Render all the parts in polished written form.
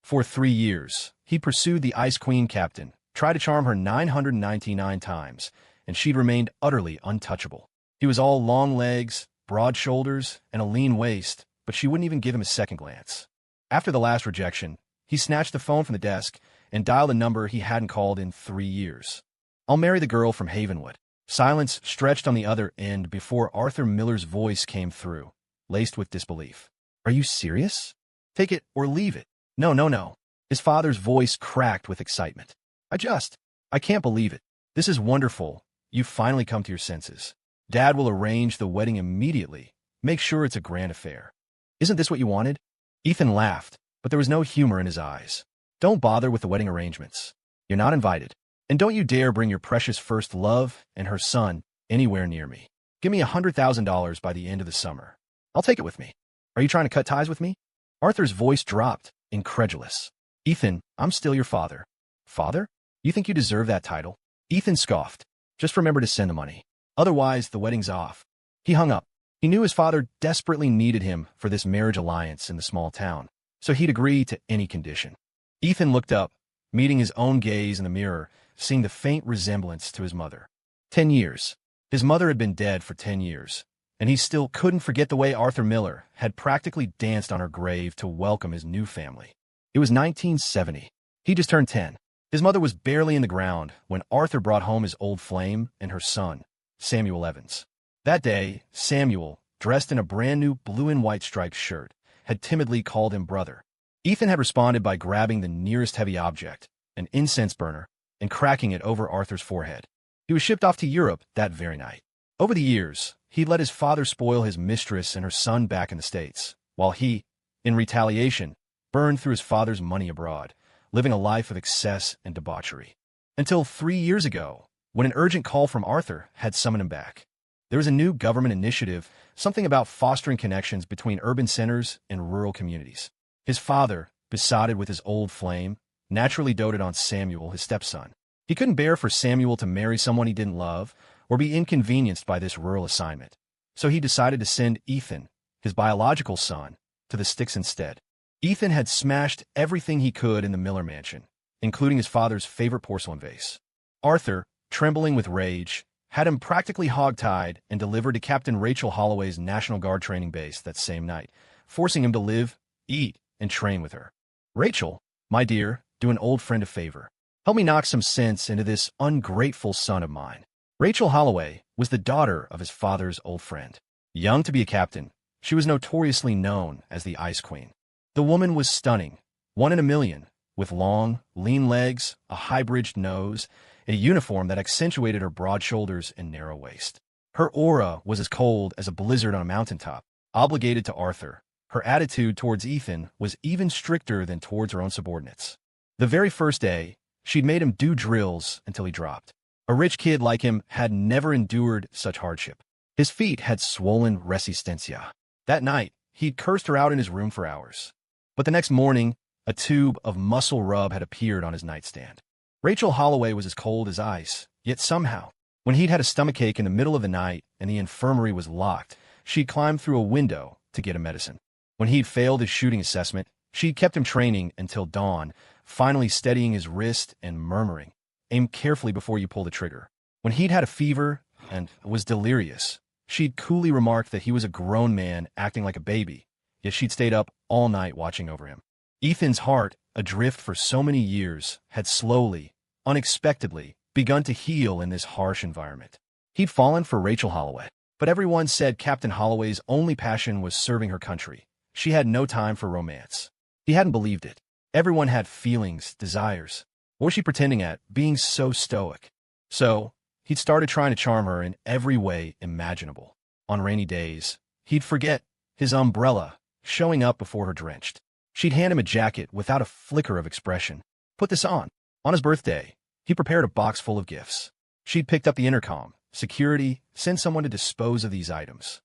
For 3 years, he pursued the Ice Queen captain, tried to charm her 999 times, and she'd remained utterly untouchable. He was all long legs, broad shoulders, and a lean waist, but she wouldn't even give him a second glance. After the last rejection, he snatched the phone from the desk and dialed a number he hadn't called in 3 years. "I'll marry the girl from Havenwood." Silence stretched on the other end before Arthur Miller's voice came through, laced with disbelief. "Are you serious? Take it or leave it." "No, no, no." His father's voice cracked with excitement. I can't believe it. This is wonderful. You've finally come to your senses. Dad will arrange the wedding immediately. Make sure it's a grand affair. Isn't this what you wanted?" Ethan laughed, but there was no humor in his eyes. "Don't bother with the wedding arrangements. You're not invited. And don't you dare bring your precious first love and her son anywhere near me. Give me $100,000 by the end of the summer. I'll take it with me. Are you trying to cut ties with me?" Arthur's voice dropped, incredulous. "Ethan, I'm still your father." "Father? You think you deserve that title?" Ethan scoffed. "Just remember to send the money. Otherwise, the wedding's off." He hung up. He knew his father desperately needed him for this marriage alliance in the small town, so he'd agree to any condition. Ethan looked up, meeting his own gaze in the mirror, seeing the faint resemblance to his mother. 10 years. His mother had been dead for 10 years, and he still couldn't forget the way Arthur Miller had practically danced on her grave to welcome his new family. It was 1970. He just turned 10. His mother was barely in the ground when Arthur brought home his old flame and her son, Samuel Evans. That day, Samuel, dressed in a brand new blue and white striped shirt, had timidly called him brother. Ethan had responded by grabbing the nearest heavy object, an incense burner, and cracking it over Arthur's forehead. He was shipped off to Europe that very night. Over the years, he'd let his father spoil his mistress and her son back in the States, while he, in retaliation, burned through his father's money abroad, living a life of excess and debauchery. Until 3 years ago, when an urgent call from Arthur had summoned him back. There was a new government initiative, something about fostering connections between urban centers and rural communities. His father, besotted with his old flame, naturally doted on Samuel, his stepson. He couldn't bear for Samuel to marry someone he didn't love or be inconvenienced by this rural assignment. So he decided to send Ethan, his biological son, to the sticks instead. Ethan had smashed everything he could in the Miller mansion, including his father's favorite porcelain vase. Arthur, trembling with rage, had him practically hogtied and delivered to Captain Rachel Holloway's National Guard training base that same night, forcing him to live, eat, and train with her. "Rachel, my dear, do an old friend a favor. Help me knock some sense into this ungrateful son of mine." Rachel Holloway was the daughter of his father's old friend. Young to be a captain, she was notoriously known as the Ice Queen. The woman was stunning, one in a million, with long, lean legs, a high-bridged nose, a uniform that accentuated her broad shoulders and narrow waist. Her aura was as cold as a blizzard on a mountaintop. Obligated to Arthur, her attitude towards Ethan was even stricter than towards her own subordinates. The very first day, she'd made him do drills until he dropped. A rich kid like him had never endured such hardship. His feet had swollen resistencia. That night, he'd cursed her out in his room for hours. But the next morning, a tube of muscle rub had appeared on his nightstand. Rachel Holloway was as cold as ice, yet somehow, when he'd had a stomachache in the middle of the night and the infirmary was locked, she'd climbed through a window to get him medicine. When he'd failed his shooting assessment, she'd kept him training until dawn, finally steadying his wrist and murmuring, "Aim carefully before you pull the trigger." When he'd had a fever and was delirious, she'd coolly remarked that he was a grown man acting like a baby, yet she'd stayed up all night watching over him. Ethan's heart, adrift for so many years, had slowly, unexpectedly, begun to heal in this harsh environment. He'd fallen for Rachel Holloway, but everyone said Captain Holloway's only passion was serving her country. She had no time for romance. He hadn't believed it. Everyone had feelings, desires. What was she pretending at, being so stoic? So, he'd started trying to charm her in every way imaginable. On rainy days, he'd forget his umbrella, showing up before her drenched. She'd hand him a jacket without a flicker of expression. "Put this on." On his birthday, he prepared a box full of gifts. She'd picked up the intercom, security, send someone to dispose of these items.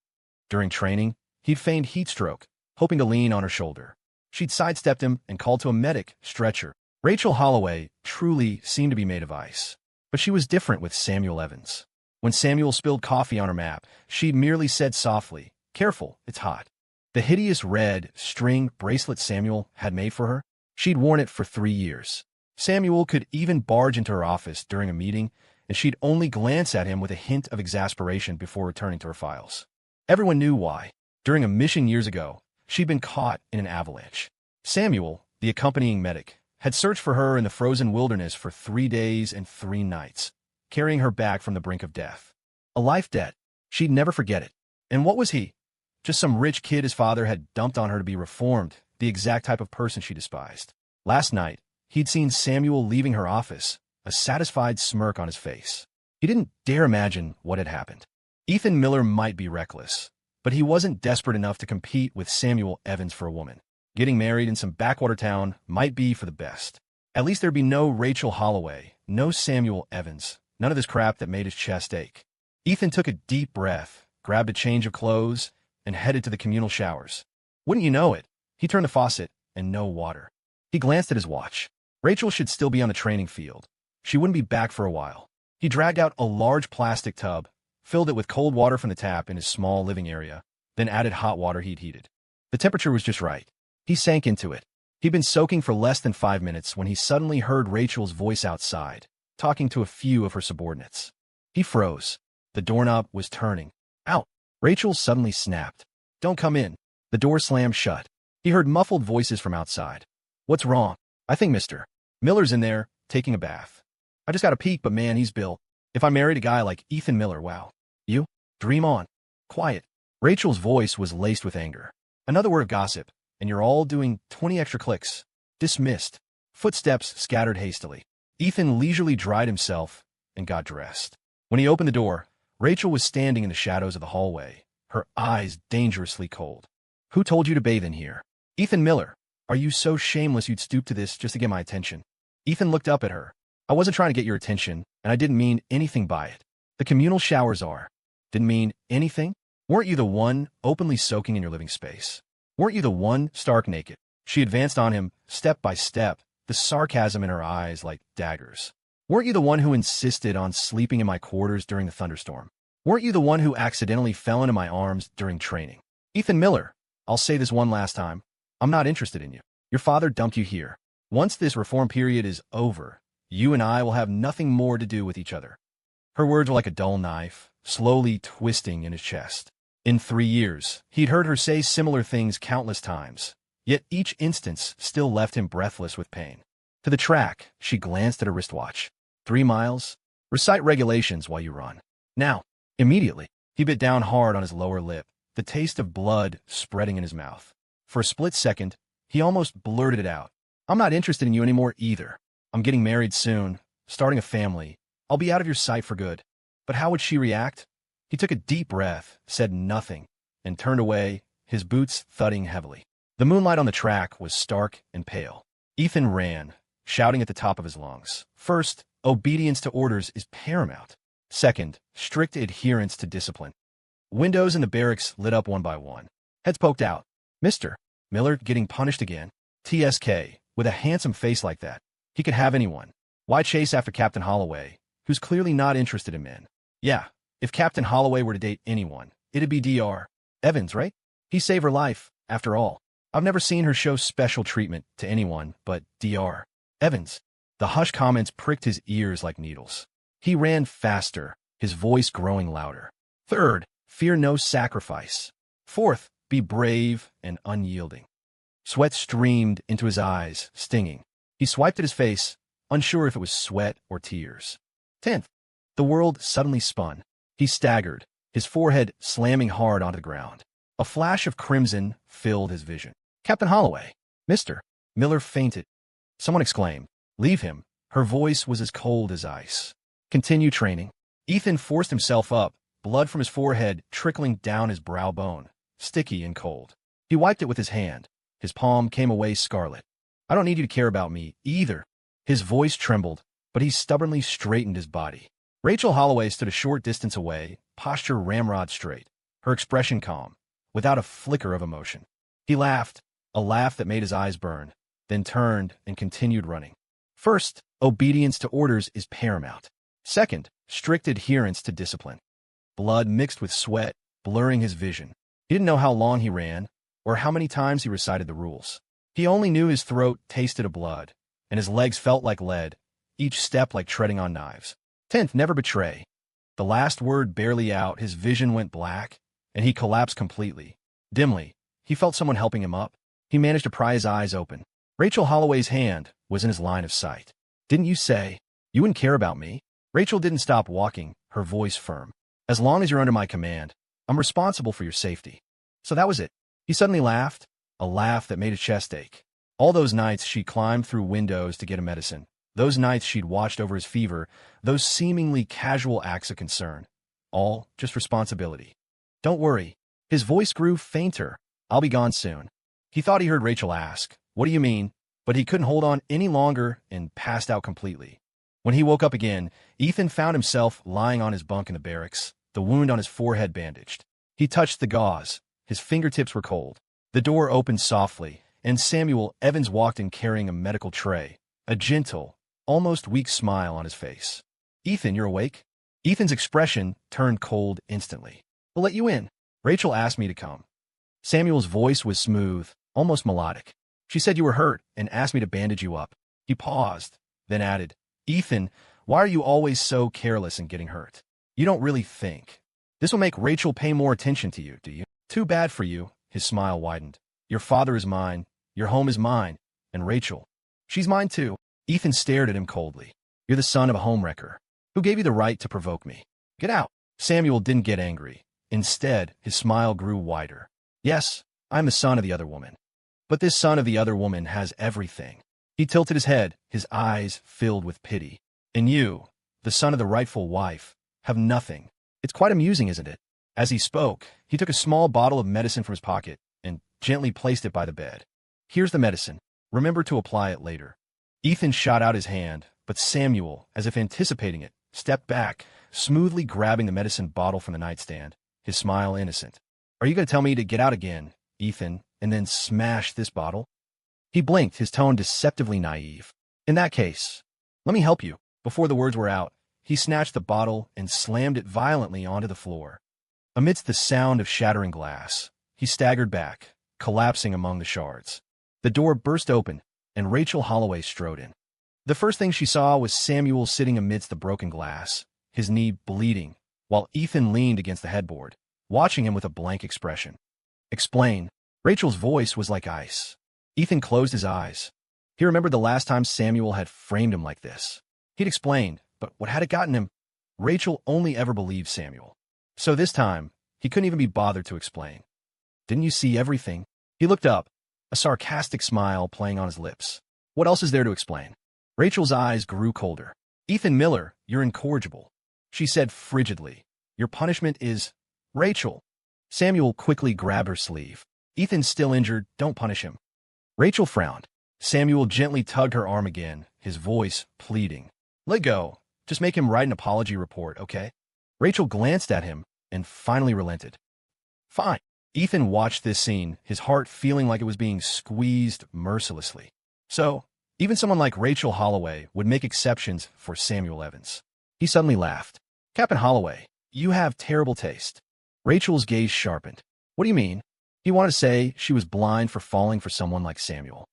During training, he'd feigned heat stroke, hoping to lean on her shoulder. She'd sidestepped him and called to a medic, stretcher. Rachel Holloway truly seemed to be made of ice. But she was different with Samuel Evans. When Samuel spilled coffee on her map, she'd merely said softly, "Careful, it's hot." The hideous red string bracelet Samuel had made for her, She'd worn it for 3 years. Samuel could even barge into her office during a meeting, and she'd only glance at him with a hint of exasperation before returning to her files. Everyone knew why. During a mission years ago, she'd been caught in an avalanche. Samuel, the accompanying medic, had searched for her in the frozen wilderness for 3 days and 3 nights, carrying her back from the brink of death. A life debt. She'd never forget it. And what was he? Just some rich kid his father had dumped on her to be reformed, the exact type of person she despised. Last night, he'd seen Samuel leaving her office, a satisfied smirk on his face. He didn't dare imagine what had happened. Ethan Miller might be reckless, but he wasn't desperate enough to compete with Samuel Evans for a woman. Getting married in some backwater town might be for the best. At least there'd be no Rachel Holloway, no Samuel Evans, none of this crap that made his chest ache. Ethan took a deep breath, grabbed a change of clothes, and headed to the communal showers. Wouldn't you know it, he turned the faucet, and no water. He glanced at his watch. Rachel should still be on the training field. She wouldn't be back for a while. He dragged out a large plastic tub, filled it with cold water from the tap in his small living area, then added hot water he'd heated. The temperature was just right. He sank into it. He'd been soaking for less than 5 minutes when he suddenly heard Rachel's voice outside, talking to a few of her subordinates. He froze. The doorknob was turning. Out! Rachel suddenly snapped. Don't come in. The door slammed shut. He heard muffled voices from outside. What's wrong? I think Mr. Miller's in there, taking a bath. I just got a peek, but man, he's built. If I married a guy like Ethan Miller, wow. You? Dream on. Quiet. Rachel's voice was laced with anger. Another word of gossip, and you're all doing 20 extra clicks. Dismissed. Footsteps scattered hastily. Ethan leisurely dried himself and got dressed. When he opened the door, Rachel was standing in the shadows of the hallway, her eyes dangerously cold. Who told you to bathe in here? Ethan Miller. Are you so shameless you'd stoop to this just to get my attention? Ethan looked up at her. I wasn't trying to get your attention, and I didn't mean anything by it. The communal showers are. Didn't mean anything? Weren't you the one openly soaking in your living space? Weren't you the one stark naked? She advanced on him, step by step, the sarcasm in her eyes like daggers. Weren't you the one who insisted on sleeping in my quarters during the thunderstorm? Weren't you the one who accidentally fell into my arms during training? Ethan Miller, I'll say this one last time. I'm not interested in you. Your father dumped you here. Once this reform period is over, you and I will have nothing more to do with each other. Her words were like a dull knife, slowly twisting in his chest. In 3 years, he'd heard her say similar things countless times, yet each instance still left him breathless with pain. To the track, she glanced at her wristwatch. 3 miles? Recite regulations while you run. Now. Immediately, he bit down hard on his lower lip, the taste of blood spreading in his mouth. For a split second, he almost blurted it out. I'm not interested in you anymore either. I'm getting married soon, starting a family. I'll be out of your sight for good. But how would she react? He took a deep breath, said nothing, and turned away, his boots thudding heavily. The moonlight on the track was stark and pale. Ethan ran, shouting at the top of his lungs. First, obedience to orders is paramount. Second, strict adherence to discipline. Windows in the barracks lit up one by one. Heads poked out. Mr. Miller getting punished again. TSK, with a handsome face like that. He could have anyone. Why chase after Captain Holloway, who's clearly not interested in men? Yeah, if Captain Holloway were to date anyone, it'd be Dr. Evans, right? He saved her life, after all. I've never seen her show special treatment to anyone but Dr. Evans. The hushed comments pricked his ears like needles. He ran faster, his voice growing louder. Third, fear no sacrifice. Fourth, be brave and unyielding. Sweat streamed into his eyes, stinging. He swiped at his face, unsure if it was sweat or tears. 10th, the world suddenly spun. He staggered, his forehead slamming hard onto the ground. A flash of crimson filled his vision. Captain Holloway! Mr. Miller fainted. Someone exclaimed, "Leave him." Her voice was as cold as ice. Continue training. Ethan forced himself up, blood from his forehead trickling down his brow bone, sticky and cold. He wiped it with his hand. His palm came away scarlet. I don't need you to care about me, either. His voice trembled, but he stubbornly straightened his body. Rachel Holloway stood a short distance away, posture ramrod straight, her expression calm, without a flicker of emotion. He laughed, a laugh that made his eyes burn, then turned and continued running. First, obedience to orders is paramount. Second, strict adherence to discipline. Blood mixed with sweat, blurring his vision. He didn't know how long he ran, or how many times he recited the rules. He only knew his throat tasted of blood, and his legs felt like lead, each step like treading on knives. 10th, never betray. The last word barely out, his vision went black, and he collapsed completely. Dimly, he felt someone helping him up. He managed to pry his eyes open. Rachel Holloway's hand was in his line of sight. Didn't you say you wouldn't care about me? Rachel didn't stop walking, her voice firm. As long as you're under my command, I'm responsible for your safety. So that was it. He suddenly laughed, a laugh that made his chest ache. All those nights she'd climbed through windows to get him medicine, those nights she'd watched over his fever, those seemingly casual acts of concern, all just responsibility. Don't worry. His voice grew fainter. I'll be gone soon. He thought he heard Rachel ask, what do you mean? But he couldn't hold on any longer and passed out completely. When he woke up again, Ethan found himself lying on his bunk in the barracks, the wound on his forehead bandaged. He touched the gauze. His fingertips were cold. The door opened softly, and Samuel Evans walked in carrying a medical tray, a gentle, almost weak smile on his face. Ethan, you're awake? Ethan's expression turned cold instantly. We'll let you in. Rachel asked me to come. Samuel's voice was smooth, almost melodic. She said you were hurt and asked me to bandage you up. He paused, then added, Ethan, why are you always so careless in getting hurt? You don't really think. This will make Rachel pay more attention to you, do you? Too bad for you. His smile widened. Your father is mine, your home is mine, and Rachel, she's mine too. Ethan stared at him coldly. You're the son of a homewrecker. Who gave you the right to provoke me? Get out. Samuel didn't get angry. Instead, his smile grew wider. Yes, I'm the son of the other woman. But this son of the other woman has everything. He tilted his head, his eyes filled with pity. And you, the son of the rightful wife, have nothing. It's quite amusing, isn't it? As he spoke, he took a small bottle of medicine from his pocket and gently placed it by the bed. Here's the medicine. Remember to apply it later. Ethan shot out his hand, but Samuel, as if anticipating it, stepped back, smoothly grabbing the medicine bottle from the nightstand, his smile innocent. Are you going to tell me to get out again, Ethan, and then smash this bottle? He blinked, his tone deceptively naive. In that case, let me help you. Before the words were out, he snatched the bottle and slammed it violently onto the floor. Amidst the sound of shattering glass, he staggered back, collapsing among the shards. The door burst open, and Rachel Holloway strode in. The first thing she saw was Samuel sitting amidst the broken glass, his knee bleeding, while Ethan leaned against the headboard, watching him with a blank expression. Explain. Rachel's voice was like ice. Ethan closed his eyes. He remembered the last time Samuel had framed him like this. He'd explained, but what had it gotten him? Rachel only ever believed Samuel. So this time, he couldn't even be bothered to explain. Didn't you see everything? He looked up, a sarcastic smile playing on his lips. What else is there to explain? Rachel's eyes grew colder. Ethan Miller, you're incorrigible. She said frigidly. Your punishment is... Rachel. Samuel quickly grabbed her sleeve. Ethan's still injured, don't punish him. Rachel frowned. Samuel gently tugged her arm again, his voice pleading. Let go. Just make him write an apology report, okay? Rachel glanced at him and finally relented. Fine. Ethan watched this scene, his heart feeling like it was being squeezed mercilessly. So, even someone like Rachel Holloway would make exceptions for Samuel Evans. He suddenly laughed. Captain Holloway, you have terrible taste. Rachel's gaze sharpened. What do you mean? He wanted to say she was blind for falling for someone like Samuel.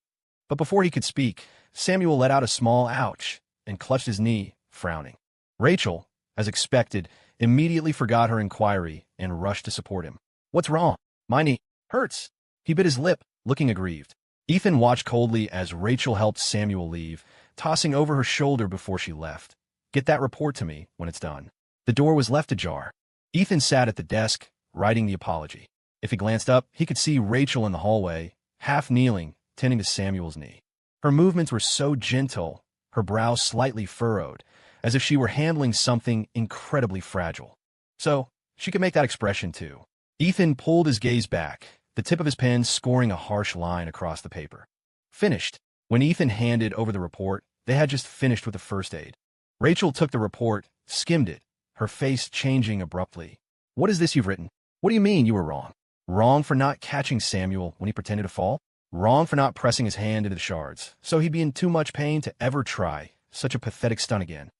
But before he could speak, Samuel let out a small ouch and clutched his knee, frowning. Rachel, as expected, immediately forgot her inquiry and rushed to support him. What's wrong? My knee hurts. He bit his lip, looking aggrieved. Ethan watched coldly as Rachel helped Samuel leave, tossing over her shoulder before she left. Get that report to me when it's done. The door was left ajar. Ethan sat at the desk, writing the apology. If he glanced up, he could see Rachel in the hallway, half kneeling, tending to Samuel's knee. Her movements were so gentle, her brow slightly furrowed, as if she were handling something incredibly fragile. So, she could make that expression too. Ethan pulled his gaze back, the tip of his pen scoring a harsh line across the paper. Finished. When Ethan handed over the report, they had just finished with the first aid. Rachel took the report, skimmed it, her face changing abruptly. What is this you've written? What do you mean you were wrong? Wrong for not catching Samuel when he pretended to fall? Wrong for not pressing his hand into the shards, so he'd be in too much pain to ever try such a pathetic stunt again.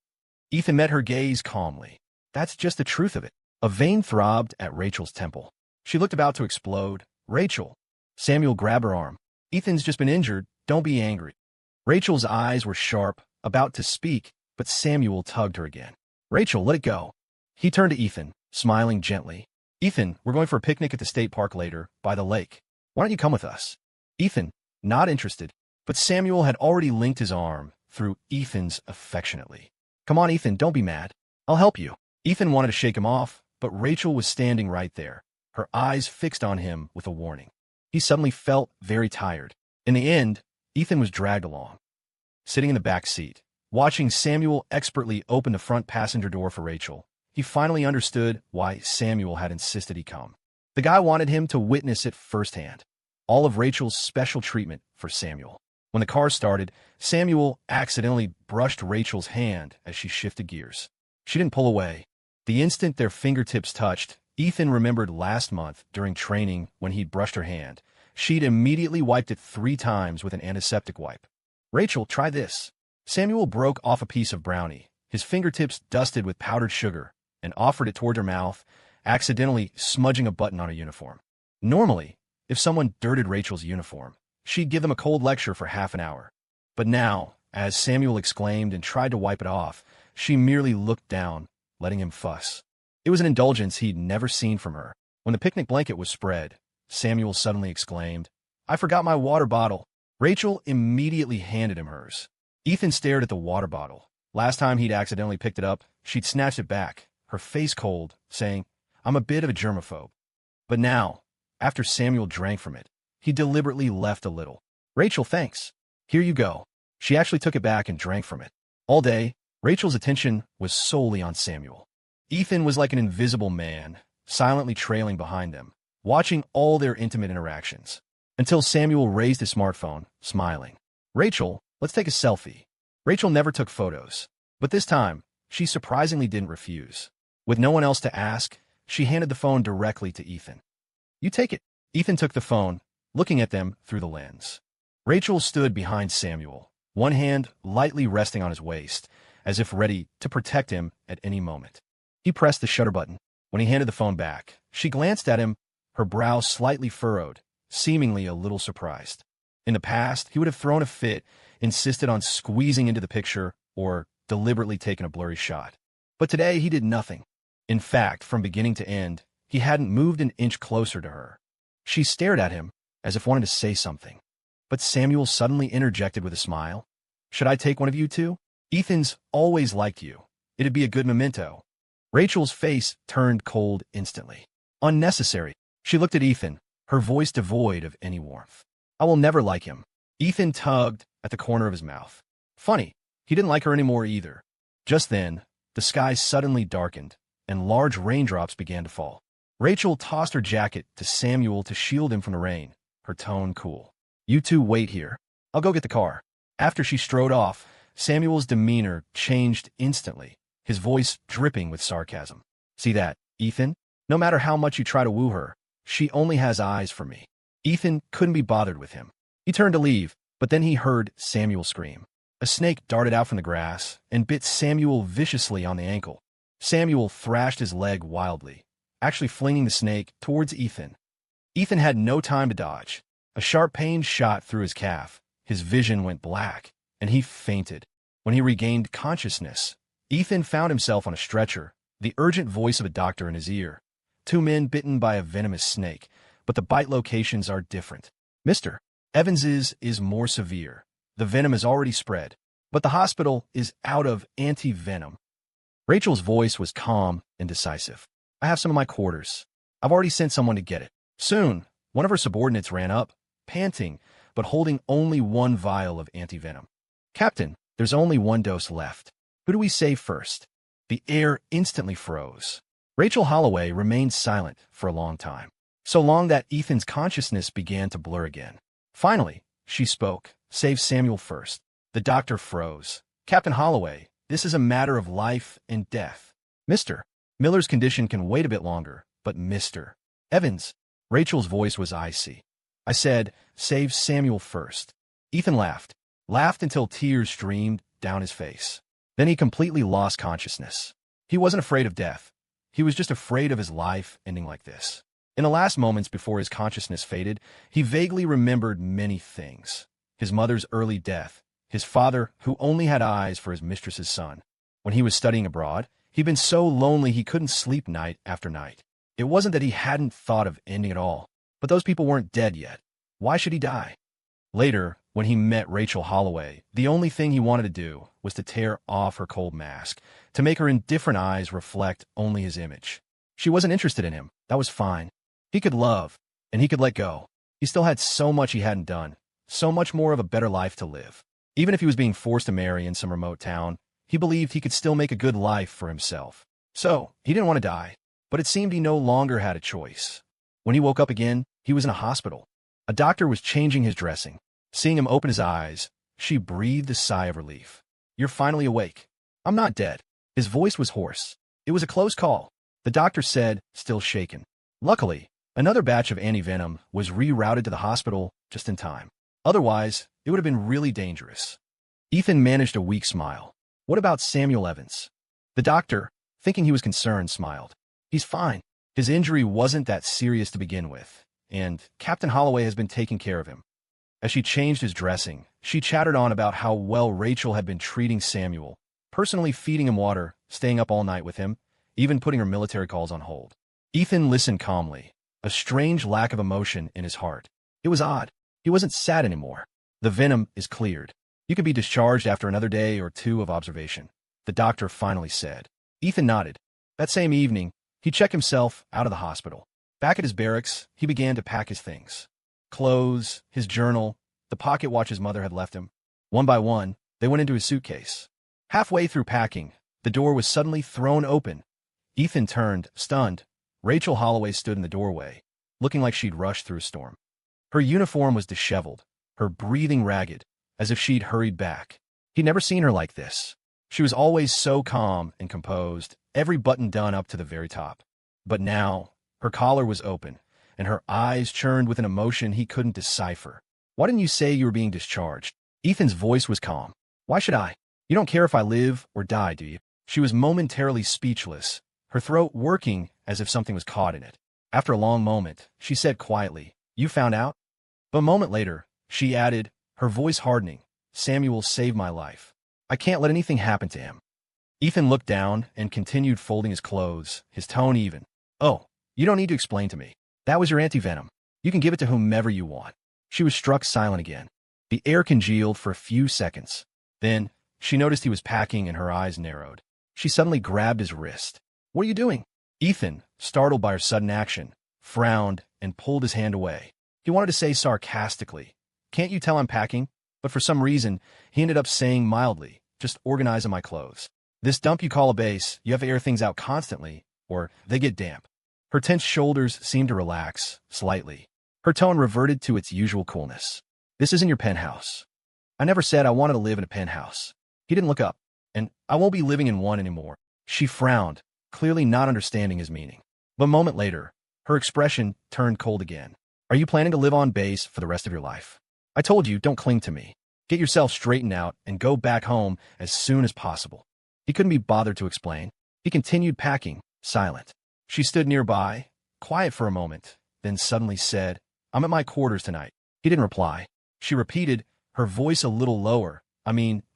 Ethan met her gaze calmly. That's just the truth of it. A vein throbbed at Rachel's temple. She looked about to explode. Rachel. Samuel grabbed her arm. Ethan's just been injured. Don't be angry. Rachel's eyes were sharp, about to speak, but Samuel tugged her again. Rachel, let it go. He turned to Ethan, smiling gently. Ethan, we're going for a picnic at the state park later, by the lake. Why don't you come with us? Ethan, not interested, but Samuel had already linked his arm through Ethan's affectionately. Come on, Ethan, don't be mad. I'll help you. Ethan wanted to shake him off, but Rachel was standing right there, her eyes fixed on him with a warning. He suddenly felt very tired. In the end, Ethan was dragged along. Sitting in the back seat, watching Samuel expertly open the front passenger door for Rachel, he finally understood why Samuel had insisted he come. The guy wanted him to witness it firsthand. All of Rachel's special treatment for Samuel. When the car started, Samuel accidentally brushed Rachel's hand as she shifted gears. She didn't pull away. The instant their fingertips touched, Ethan remembered last month during training when he'd brushed her hand. She'd immediately wiped it 3 times with an antiseptic wipe. Rachel, try this. Samuel broke off a piece of brownie, his fingertips dusted with powdered sugar, and offered it toward her mouth, accidentally smudging a button on her uniform. Normally, if someone dirted Rachel's uniform, she'd give them a cold lecture for half an hour. But now, as Samuel exclaimed and tried to wipe it off, she merely looked down, letting him fuss. It was an indulgence he'd never seen from her. When the picnic blanket was spread, Samuel suddenly exclaimed, I forgot my water bottle. Rachel immediately handed him hers. Ethan stared at the water bottle. Last time he'd accidentally picked it up, she'd snatched it back, her face cold, saying, I'm a bit of a germaphobe. But now, after Samuel drank from it, he deliberately left a little. Rachel, thanks. Here you go. She actually took it back and drank from it. All day, Rachel's attention was solely on Samuel. Ethan was like an invisible man, silently trailing behind them, watching all their intimate interactions. Until Samuel raised his smartphone, smiling. Rachel, let's take a selfie. Rachel never took photos, but this time, she surprisingly didn't refuse. With no one else to ask, she handed the phone directly to Ethan. You take it. Ethan took the phone, looking at them through the lens. Rachel stood behind Samuel, one hand lightly resting on his waist, as if ready to protect him at any moment. He pressed the shutter button. When he handed the phone back, she glanced at him, her brow slightly furrowed, seemingly a little surprised. In the past, he would have thrown a fit, insisted on squeezing into the picture, or deliberately taken a blurry shot. But today, he did nothing. In fact, from beginning to end, he hadn't moved an inch closer to her. She stared at him, as if wanting to say something. But Samuel suddenly interjected with a smile. Should I take one of you two? Ethan's always liked you. It'd be a good memento. Rachel's face turned cold instantly. Unnecessary. She looked at Ethan, her voice devoid of any warmth. I will never like him. Ethan tugged at the corner of his mouth. Funny, he didn't like her anymore either. Just then, the sky suddenly darkened, and large raindrops began to fall. Rachel tossed her jacket to Samuel to shield him from the rain, her tone cool. You two wait here. I'll go get the car. After she strode off, Samuel's demeanor changed instantly, his voice dripping with sarcasm. See that, Ethan? No matter how much you try to woo her, she only has eyes for me. Ethan couldn't be bothered with him. He turned to leave, but then he heard Samuel scream. A snake darted out from the grass and bit Samuel viciously on the ankle. Samuel thrashed his leg wildly, actually flinging the snake towards Ethan. Ethan had no time to dodge. A sharp pain shot through his calf. His vision went black, and he fainted. When he regained consciousness, Ethan found himself on a stretcher, the urgent voice of a doctor in his ear. 2 men bitten by a venomous snake, but the bite locations are different. Mr. Evans's is more severe. The venom has already spread, but the hospital is out of anti-venom. Rachel's voice was calm and decisive. I have some in my quarters. I've already sent someone to get it. Soon, one of her subordinates ran up, panting, but holding only 1 vial of anti-venom. Captain, there's only 1 dose left. Who do we save first? The air instantly froze. Rachel Holloway remained silent for a long time. So long that Ethan's consciousness began to blur again. Finally, she spoke. Save Samuel first. The doctor froze. Captain Holloway, this is a matter of life and death. Mr. Miller's condition can wait a bit longer, but Mr. Evans. Rachel's voice was icy. I said, save Samuel first. Ethan laughed until tears streamed down his face. Then he completely lost consciousness. He wasn't afraid of death. He was just afraid of his life ending like this. In the last moments before his consciousness faded, he vaguely remembered many things. His mother's early death, his father who only had eyes for his mistress's son. When he was studying abroad, he'd been so lonely he couldn't sleep night after night. It wasn't that he hadn't thought of ending it all, but those people weren't dead yet. Why should he die? Later, when he met Rachel Holloway, the only thing he wanted to do was to tear off her cold mask, to make her indifferent eyes reflect only his image. She wasn't interested in him. That was fine. He could love, and he could let go. He still had so much he hadn't done, so much more of a better life to live. Even if he was being forced to marry in some remote town, he believed he could still make a good life for himself. So, he didn't want to die, but it seemed he no longer had a choice. When he woke up again, he was in a hospital. A doctor was changing his dressing. Seeing him open his eyes, she breathed a sigh of relief. "You're finally awake." "I'm not dead." His voice was hoarse. "It was a close call," the doctor said, still shaken. Luckily, another batch of anti-venom was rerouted to the hospital just in time. Otherwise, it would have been really dangerous. Ethan managed a weak smile. "What about Samuel Evans?" The doctor, thinking he was concerned, smiled. "He's fine. His injury wasn't that serious to begin with, and Captain Holloway has been taking care of him." As she changed his dressing, she chattered on about how well Rachel had been treating Samuel, personally feeding him water, staying up all night with him, even putting her military calls on hold. Ethan listened calmly, a strange lack of emotion in his heart. It was odd. He wasn't sad anymore. "The venom is cleared. You can be discharged after another day or two of observation," the doctor finally said. Ethan nodded. That same evening, he checked himself out of the hospital. Back at his barracks, he began to pack his things. Clothes, his journal, the pocket watch his mother had left him. One by one, they went into his suitcase. Halfway through packing, the door was suddenly thrown open. Ethan turned, stunned. Rachel Holloway stood in the doorway, looking like she'd rushed through a storm. Her uniform was disheveled, her breathing ragged, as if she'd hurried back. He'd never seen her like this. She was always so calm and composed, every button done up to the very top. But now, her collar was open, and her eyes churned with an emotion he couldn't decipher. "Why didn't you say you were being discharged?" Ethan's voice was calm. "Why should I? You don't care if I live or die, do you?" She was momentarily speechless, her throat working as if something was caught in it. After a long moment, she said quietly, "You found out?" But a moment later, she added, her voice hardening, "Samuel saved my life. I can't let anything happen to him." Ethan looked down and continued folding his clothes, his tone even. "Oh, you don't need to explain to me. That was your anti-venom. You can give it to whomever you want." She was struck silent again. The air congealed for a few seconds. Then, she noticed he was packing and her eyes narrowed. She suddenly grabbed his wrist. "What are you doing?" Ethan, startled by her sudden action, frowned and pulled his hand away. He wanted to say sarcastically, "Can't you tell I'm packing?" But for some reason, he ended up saying mildly, "Just organizing my clothes. This dump you call a base, you have to air things out constantly, or they get damp." Her tense shoulders seemed to relax, slightly. Her tone reverted to its usual coolness. "This isn't your penthouse. I never said I wanted to live in a penthouse." He didn't look up. "And I won't be living in one anymore." She frowned, clearly not understanding his meaning. But a moment later, her expression turned cold again. "Are you planning to live on base for the rest of your life? I told you, don't cling to me. Get yourself straightened out and go back home as soon as possible." He couldn't be bothered to explain. He continued packing, silent. She stood nearby, quiet for a moment, then suddenly said, "I'm at my quarters tonight." He didn't reply. She repeated, her voice a little lower,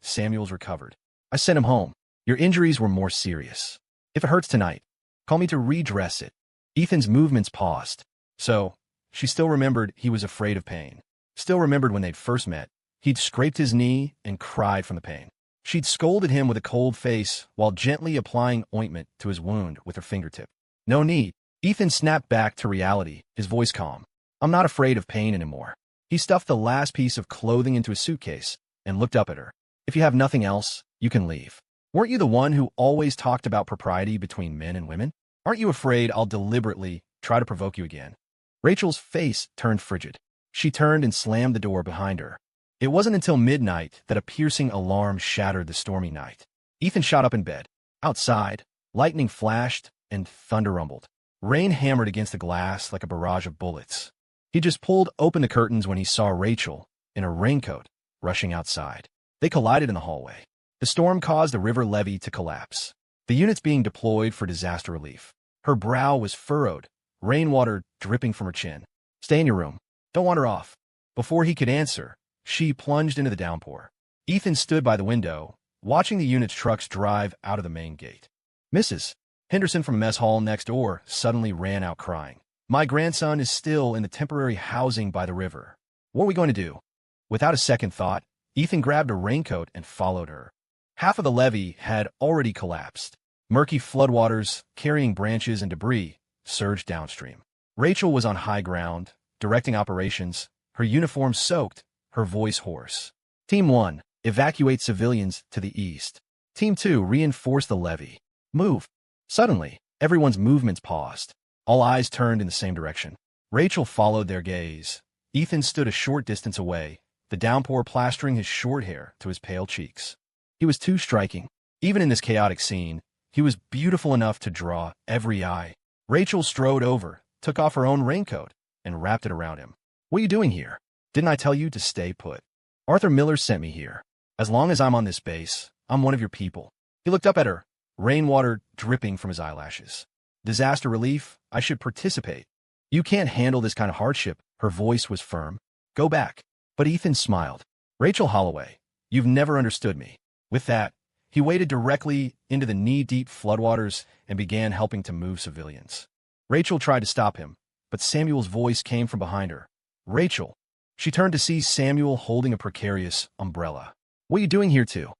Samuel's recovered. "I sent him home. Your injuries were more serious. If it hurts tonight, call me to redress it." Ethan's movements paused. So, she still remembered he was afraid of pain. Still remembered when they'd first met. He'd scraped his knee and cried from the pain. She'd scolded him with a cold face while gently applying ointment to his wound with her fingertip. "No need." Ethan snapped back to reality, his voice calm. "I'm not afraid of pain anymore." He stuffed the last piece of clothing into his suitcase and looked up at her. "If you have nothing else, you can leave. Weren't you the one who always talked about propriety between men and women? Aren't you afraid I'll deliberately try to provoke you again?" Rachel's face turned frigid. She turned and slammed the door behind her. It wasn't until midnight that a piercing alarm shattered the stormy night. Ethan shot up in bed. Outside, lightning flashed and thunder rumbled. Rain hammered against the glass like a barrage of bullets. He just pulled open the curtains when he saw Rachel, in a raincoat, rushing outside. They collided in the hallway. The storm caused the river levee to collapse, the units being deployed for disaster relief. Her brow was furrowed, rainwater dripping from her chin. Stay in your room. Don't wander off. Before he could answer, she plunged into the downpour. Ethan stood by the window, watching the unit's trucks drive out of the main gate. Mrs. Henderson from mess hall next door suddenly ran out crying. My grandson is still in the temporary housing by the river. What are we going to do? Without a second thought, Ethan grabbed a raincoat and followed her. Half of the levee had already collapsed. Murky floodwaters, carrying branches and debris, surged downstream. Rachel was on high ground, directing operations, her uniform soaked, her voice hoarse. Team 1, evacuate civilians to the east. Team 2, reinforce the levee. Move. Suddenly, everyone's movements paused. All eyes turned in the same direction. Rachel followed their gaze. Ethan stood a short distance away, the downpour plastering his short hair to his pale cheeks. He was too striking. Even in this chaotic scene, he was beautiful enough to draw every eye. Rachel strode over, took off her own raincoat, and wrapped it around him. What are you doing here? Didn't I tell you to stay put? Arthur Miller sent me here. As long as I'm on this base, I'm one of your people. He looked up at her, rainwater dripping from his eyelashes. Disaster relief, I should participate. You can't handle this kind of hardship. Her voice was firm. Go back. But Ethan smiled. Rachel Holloway, you've never understood me. With that, he waded directly into the knee-deep floodwaters and began helping to move civilians. Rachel tried to stop him, but Samuel's voice came from behind her. Rachel. She turned to see Samuel holding a precarious umbrella. What are you doing here, too?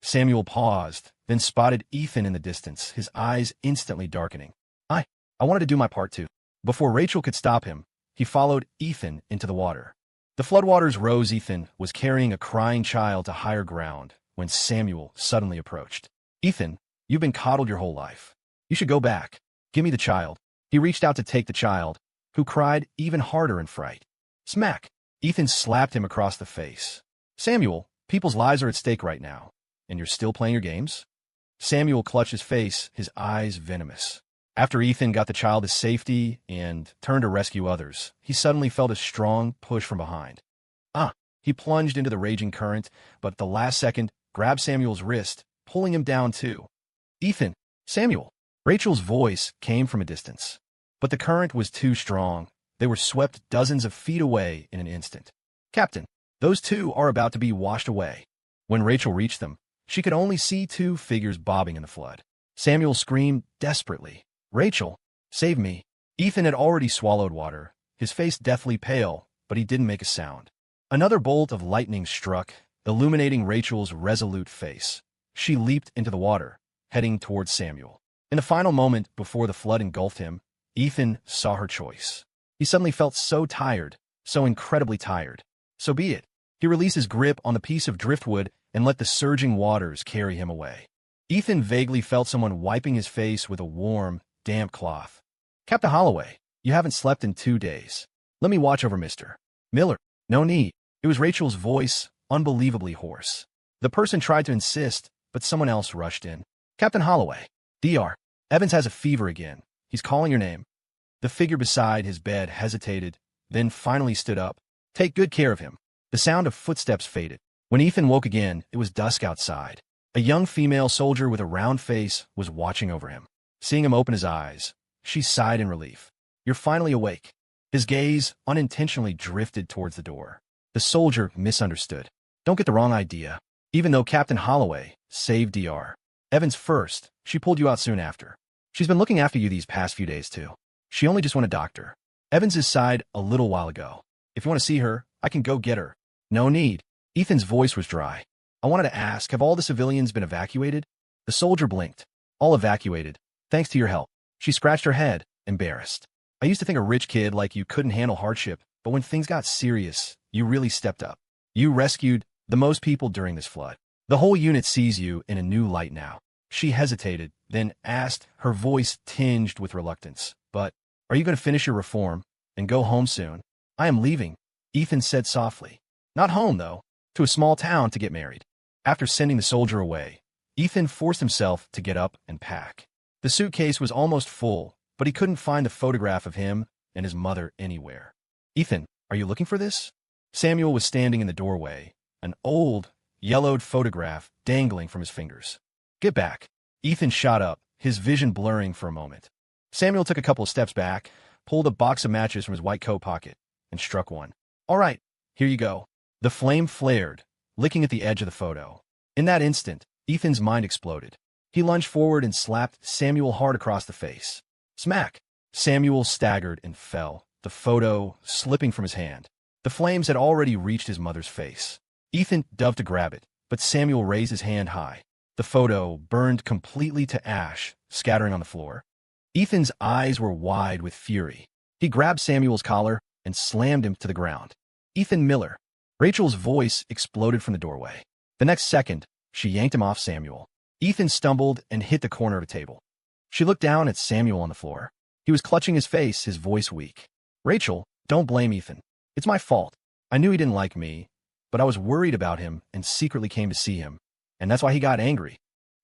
Samuel paused, then spotted Ethan in the distance, his eyes instantly darkening. I wanted to do my part, too. Before Rachel could stop him, he followed Ethan into the water. The floodwaters rose. Ethan was carrying a crying child to higher ground when Samuel suddenly approached. Ethan, you've been coddled your whole life. You should go back. Give me the child. He reached out to take the child, who cried even harder in fright. Smack! Ethan slapped him across the face. Samuel, people's lives are at stake right now, and you're still playing your games? Samuel clutched his face, his eyes venomous. After Ethan got the child to safety and turned to rescue others, he suddenly felt a strong push from behind. He plunged into the raging current, but at the last second, grabbed Samuel's wrist, pulling him down too. Ethan! Samuel! Rachel's voice came from a distance. But the current was too strong. They were swept dozens of feet away in an instant. Captain, those two are about to be washed away. When Rachel reached them, she could only see two figures bobbing in the flood. Samuel screamed desperately. Rachel, save me. Ethan had already swallowed water, his face deathly pale, but he didn't make a sound. Another bolt of lightning struck, illuminating Rachel's resolute face. She leaped into the water, heading towards Samuel. In the final moment before the flood engulfed him, Ethan saw her choice. He suddenly felt so tired, so incredibly tired. So be it. He released his grip on the piece of driftwood and let the surging waters carry him away. Ethan vaguely felt someone wiping his face with a warm, damp cloth. Captain Holloway, you haven't slept in 2 days. Let me watch over Mr. Miller. No need. It was Rachel's voice, unbelievably hoarse. The person tried to insist, but someone else rushed in. Captain Holloway. Dr. Evans has a fever again. He's calling your name. The figure beside his bed hesitated, then finally stood up. Take good care of him. The sound of footsteps faded. When Ethan woke again, it was dusk outside. A young female soldier with a round face was watching over him. Seeing him open his eyes, she sighed in relief. You're finally awake. His gaze unintentionally drifted towards the door. The soldier misunderstood. Don't get the wrong idea. Even though Captain Holloway saved Dr. Evans first, she pulled you out soon after. She's been looking after you these past few days, too. She only just won a doctor. Evans sighed a little while ago. If you want to see her, I can go get her. No need. Ethan's voice was dry. I wanted to ask, have all the civilians been evacuated? The soldier blinked. All evacuated. Thanks to your help. She scratched her head, embarrassed. I used to think a rich kid like you couldn't handle hardship, but when things got serious, you really stepped up. You rescued the most people during this flood. The whole unit sees you in a new light now. She hesitated, then asked, her voice tinged with reluctance. But, are you going to finish your reform and go home soon? I am leaving, Ethan said softly. Not home, though. To a small town to get married. After sending the soldier away, Ethan forced himself to get up and pack. The suitcase was almost full, but he couldn't find the photograph of him and his mother anywhere. Ethan, are you looking for this? Samuel was standing in the doorway, an old, yellowed photograph dangling from his fingers. Get back. Ethan shot up, his vision blurring for a moment. Samuel took a couple of steps back, pulled a box of matches from his white coat pocket, and struck one. All right, here you go. The flame flared, licking at the edge of the photo. In that instant, Ethan's mind exploded. He lunged forward and slapped Samuel hard across the face. Smack! Samuel staggered and fell, the photo slipping from his hand. The flames had already reached his mother's face. Ethan dove to grab it, but Samuel raised his hand high. The photo burned completely to ash, scattering on the floor. Ethan's eyes were wide with fury. He grabbed Samuel's collar and slammed him to the ground. Ethan Miller. Rachel's voice exploded from the doorway. The next second, she yanked him off Samuel. Ethan stumbled and hit the corner of a table. She looked down at Samuel on the floor. He was clutching his face, his voice weak. Rachel, don't blame Ethan. It's my fault. I knew he didn't like me, but I was worried about him and secretly came to see him, and that's why he got angry.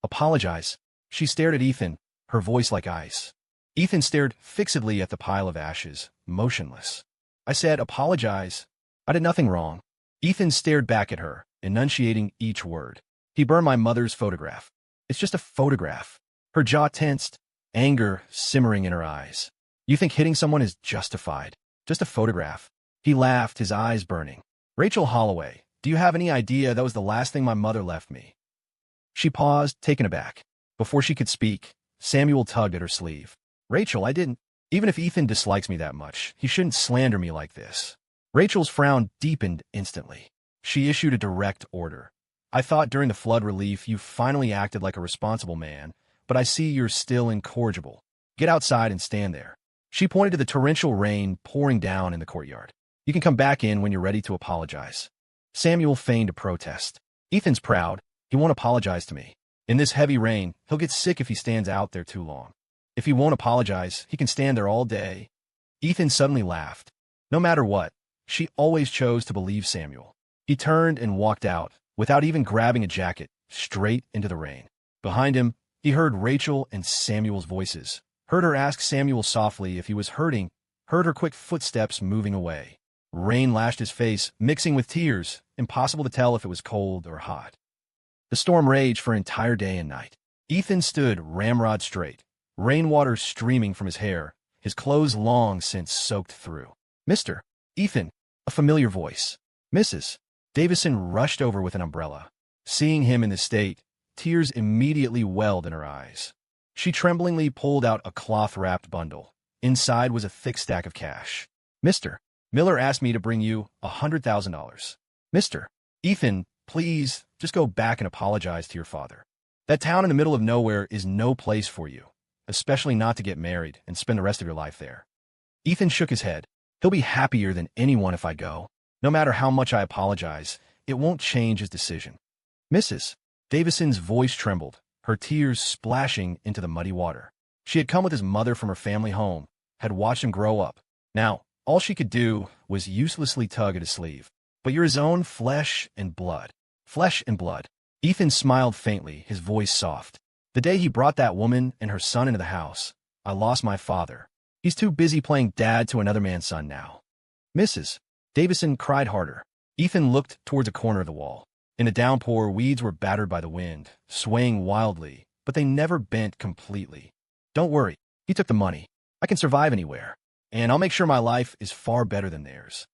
Apologize. She stared at Ethan, her voice like ice. Ethan stared fixedly at the pile of ashes, motionless. I said, apologize. I did nothing wrong. Ethan stared back at her, enunciating each word. He burned my mother's photograph. It's just a photograph. Her jaw tensed, anger simmering in her eyes. You think hitting someone is justified? Just a photograph. He laughed, his eyes burning. Rachel Holloway, do you have any idea that was the last thing my mother left me? She paused, taken aback. Before she could speak, Samuel tugged at her sleeve. Rachel, I didn't. Even if Ethan dislikes me that much, he shouldn't slander me like this. Rachel's frown deepened instantly. She issued a direct order. I thought during the flood relief you finally acted like a responsible man, but I see you're still incorrigible. Get outside and stand there. She pointed to the torrential rain pouring down in the courtyard. You can come back in when you're ready to apologize. Samuel feigned a protest. Ethan's proud. He won't apologize to me. In this heavy rain, he'll get sick if he stands out there too long. If he won't apologize, he can stand there all day. Ethan suddenly laughed. No matter what, she always chose to believe Samuel. He turned and walked out, without even grabbing a jacket, straight into the rain. Behind him, he heard Rachel and Samuel's voices, heard her ask Samuel softly if he was hurting, heard her quick footsteps moving away. Rain lashed his face, mixing with tears, impossible to tell if it was cold or hot. The storm raged for an entire day and night. Ethan stood ramrod straight, rainwater streaming from his hair, his clothes long since soaked through. Mr. Ethan, a familiar voice. Mrs. Davison rushed over with an umbrella. Seeing him in this state, tears immediately welled in her eyes. She tremblingly pulled out a cloth-wrapped bundle. Inside was a thick stack of cash. Mr. Miller asked me to bring you $100,000. Mr. Ethan, please, just go back and apologize to your father. That town in the middle of nowhere is no place for you, especially not to get married and spend the rest of your life there. Ethan shook his head. He'll be happier than anyone if I go. No matter how much I apologize, it won't change his decision. Mrs. Davison's voice trembled, her tears splashing into the muddy water. She had come with his mother from her family home, had watched him grow up. Now, all she could do was uselessly tug at his sleeve. But you're his own flesh and blood. Flesh and blood. Ethan smiled faintly, his voice soft. The day he brought that woman and her son into the house, I lost my father. He's too busy playing dad to another man's son now. Mrs. Davison cried harder. Ethan looked towards a corner of the wall. In the downpour, weeds were battered by the wind, swaying wildly, but they never bent completely. Don't worry, he took the money. I can survive anywhere, and I'll make sure my life is far better than theirs.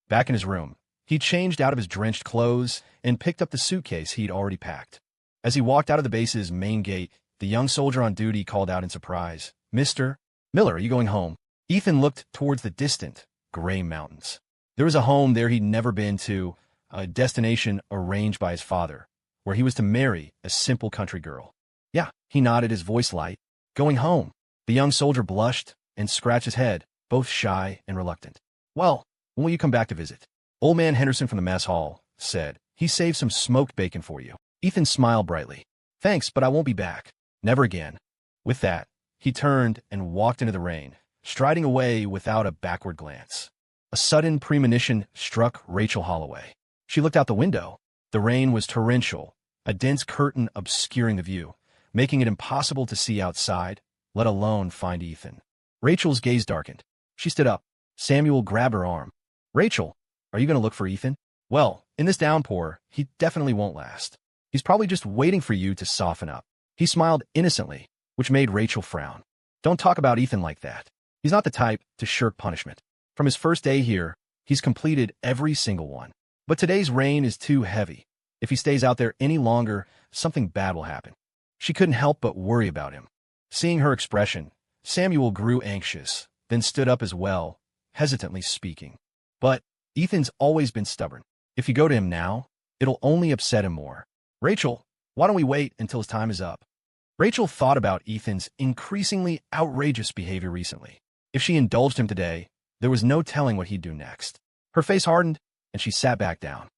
Back in his room, he changed out of his drenched clothes and picked up the suitcase he'd already packed. As he walked out of the base's main gate, the young soldier on duty called out in surprise, Mr. Miller, are you going home? Ethan looked towards the distant, gray mountains. There was a home there he'd never been to, a destination arranged by his father, where he was to marry a simple country girl. Yeah, he nodded, his voice light. Going home. The young soldier blushed and scratched his head, both shy and reluctant. Well, when will you come back to visit? Old man Henderson from the mess hall said, he saved some smoked bacon for you. Ethan smiled brightly. Thanks, but I won't be back. Never again. With that, he turned and walked into the rain, striding away without a backward glance. A sudden premonition struck Rachel Holloway. She looked out the window. The rain was torrential, a dense curtain obscuring the view, making it impossible to see outside, let alone find Ethan. Rachel's gaze darkened. She stood up. Samuel grabbed her arm. Rachel, are you going to look for Ethan? Well, in this downpour, he definitely won't last. He's probably just waiting for you to soften up. He smiled innocently, which made Rachel frown. Don't talk about Ethan like that. He's not the type to shirk punishment. From his first day here, he's completed every single one. But today's rain is too heavy. If he stays out there any longer, something bad will happen. She couldn't help but worry about him. Seeing her expression, Samuel grew anxious, then stood up as well, hesitantly speaking. But Ethan's always been stubborn. If you go to him now, it'll only upset him more. Rachel, why don't we wait until his time is up? Rachel thought about Ethan's increasingly outrageous behavior recently. If she indulged him today, there was no telling what he'd do next. Her face hardened, and she sat back down.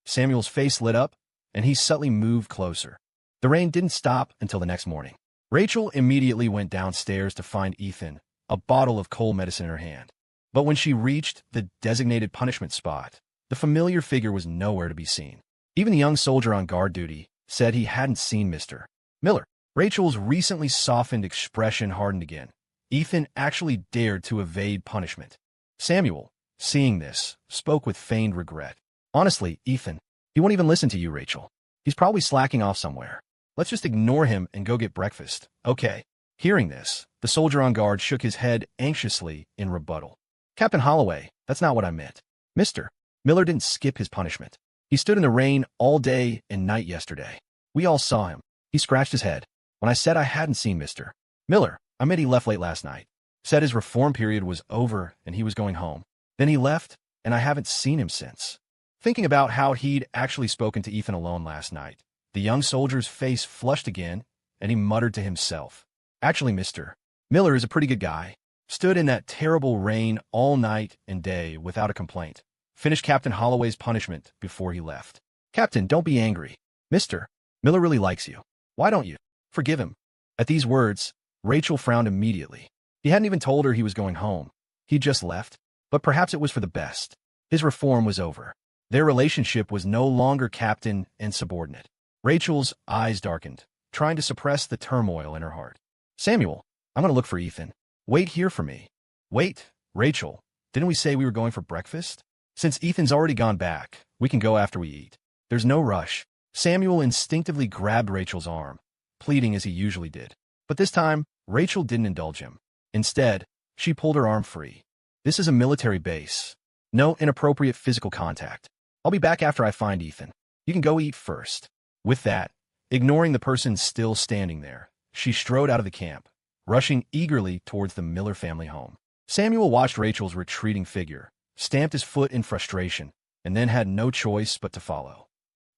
Samuel's face lit up, and he subtly moved closer. The rain didn't stop until the next morning. Rachel immediately went downstairs to find Ethan, a bottle of cold medicine in her hand. But when she reached the designated punishment spot, the familiar figure was nowhere to be seen. Even the young soldier on guard duty said he hadn't seen Mr. Miller. Rachel's recently softened expression hardened again. Ethan actually dared to evade punishment. Samuel, seeing this, spoke with feigned regret. Honestly, Ethan, he won't even listen to you, Rachel. He's probably slacking off somewhere. Let's just ignore him and go get breakfast, okay? Hearing this, the soldier on guard shook his head anxiously in rebuttal. Captain Holloway, that's not what I meant. Mr. Miller didn't skip his punishment. He stood in the rain all day and night yesterday. We all saw him. He scratched his head. When I said I hadn't seen Mr. Miller, I meant he left late last night. Said his reform period was over and he was going home. Then he left, and I haven't seen him since. Thinking about how he'd actually spoken to Ethan alone last night, the young soldier's face flushed again, and he muttered to himself. Actually, Mr. Miller is a pretty good guy. Stood in that terrible rain all night and day without a complaint. Finished Captain Holloway's punishment before he left. Captain, don't be angry. Mr. Miller really likes you. Why don't you forgive him? At these words, Rachel frowned immediately. He hadn't even told her he was going home. He'd just left. But perhaps it was for the best. His reform was over. Their relationship was no longer captain and subordinate. Rachel's eyes darkened, trying to suppress the turmoil in her heart. Samuel, I'm going to look for Ethan. Wait here for me. Wait, Rachel, didn't we say we were going for breakfast? Since Ethan's already gone back, we can go after we eat. There's no rush. Samuel instinctively grabbed Rachel's arm, pleading as he usually did. But this time, Rachel didn't indulge him. Instead, she pulled her arm free. This is a military base. No inappropriate physical contact. I'll be back after I find Ethan. You can go eat first. With that, ignoring the person still standing there, she strode out of the camp, rushing eagerly towards the Miller family home. Samuel watched Rachel's retreating figure, stamped his foot in frustration, and then had no choice but to follow.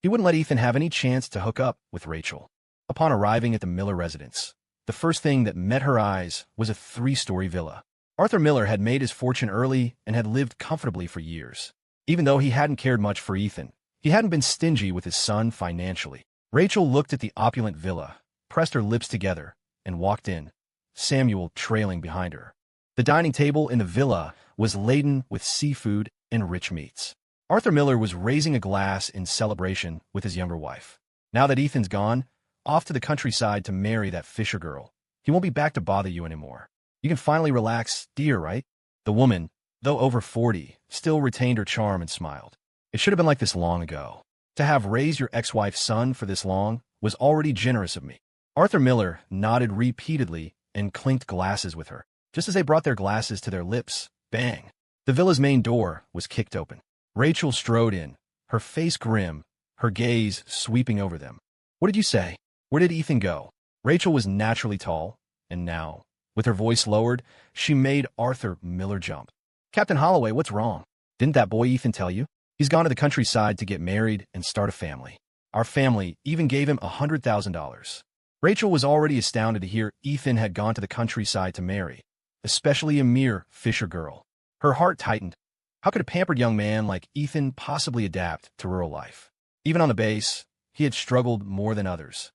He wouldn't let Ethan have any chance to hook up with Rachel. Upon arriving at the Miller residence, the first thing that met her eyes was a 3-story villa. Arthur Miller had made his fortune early and had lived comfortably for years. Even though he hadn't cared much for Ethan, he hadn't been stingy with his son financially. Rachel looked at the opulent villa, pressed her lips together, and walked in, Samuel trailing behind her. The dining table in the villa was laden with seafood and rich meats. Arthur Miller was raising a glass in celebration with his younger wife. Now that Ethan's gone, off to the countryside to marry that Fisher girl, he won't be back to bother you anymore. You can finally relax, dear, right? The woman, though over 40, still retained her charm and smiled. It should have been like this long ago. To have raised your ex-wife's son for this long was already generous of me. Arthur Miller nodded repeatedly and clinked glasses with her. Just as they brought their glasses to their lips, bang! The villa's main door was kicked open. Rachel strode in, her face grim, her gaze sweeping over them. What did you say? Where did Ethan go? Rachel was naturally tall, and now, with her voice lowered, she made Arthur Miller jump. Captain Holloway, what's wrong? Didn't that boy Ethan tell you? He's gone to the countryside to get married and start a family. Our family even gave him $100,000. Rachel was already astounded to hear Ethan had gone to the countryside to marry, especially a mere Fisher girl. Her heart tightened. How could a pampered young man like Ethan possibly adapt to rural life? Even on the base, he had struggled more than others.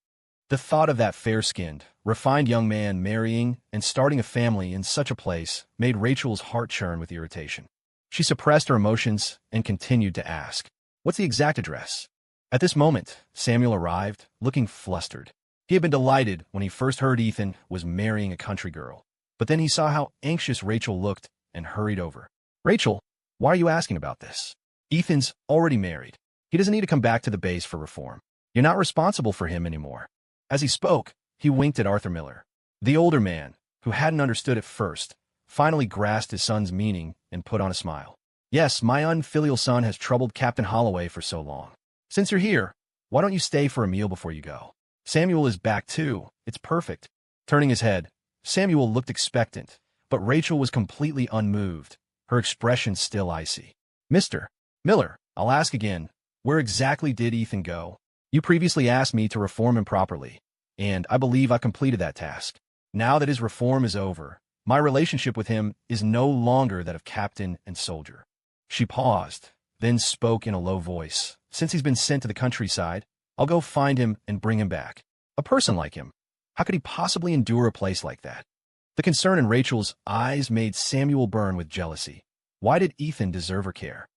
The thought of that fair-skinned, refined young man marrying and starting a family in such a place made Rachel's heart churn with irritation. She suppressed her emotions and continued to ask, "What's the exact address?" At this moment, Samuel arrived, looking flustered. He had been delighted when he first heard Ethan was marrying a country girl, but then he saw how anxious Rachel looked and hurried over. "Rachel, why are you asking about this? Ethan's already married. He doesn't need to come back to the base for reform. You're not responsible for him anymore." As he spoke, he winked at Arthur Miller. The older man, who hadn't understood at first, finally grasped his son's meaning and put on a smile. Yes, my unfilial son has troubled Captain Holloway for so long. Since you're here, why don't you stay for a meal before you go? Samuel is back too. It's perfect. Turning his head, Samuel looked expectant, but Rachel was completely unmoved, her expression still icy. Mr. Miller, I'll ask again, where exactly did Ethan go? You previously asked me to reform him properly, and I believe I completed that task. Now that his reform is over, my relationship with him is no longer that of captain and soldier. She paused, then spoke in a low voice. Since he's been sent to the countryside, I'll go find him and bring him back. A person like him. How could he possibly endure a place like that? The concern in Rachel's eyes made Samuel burn with jealousy. Why did Ethan deserve her care?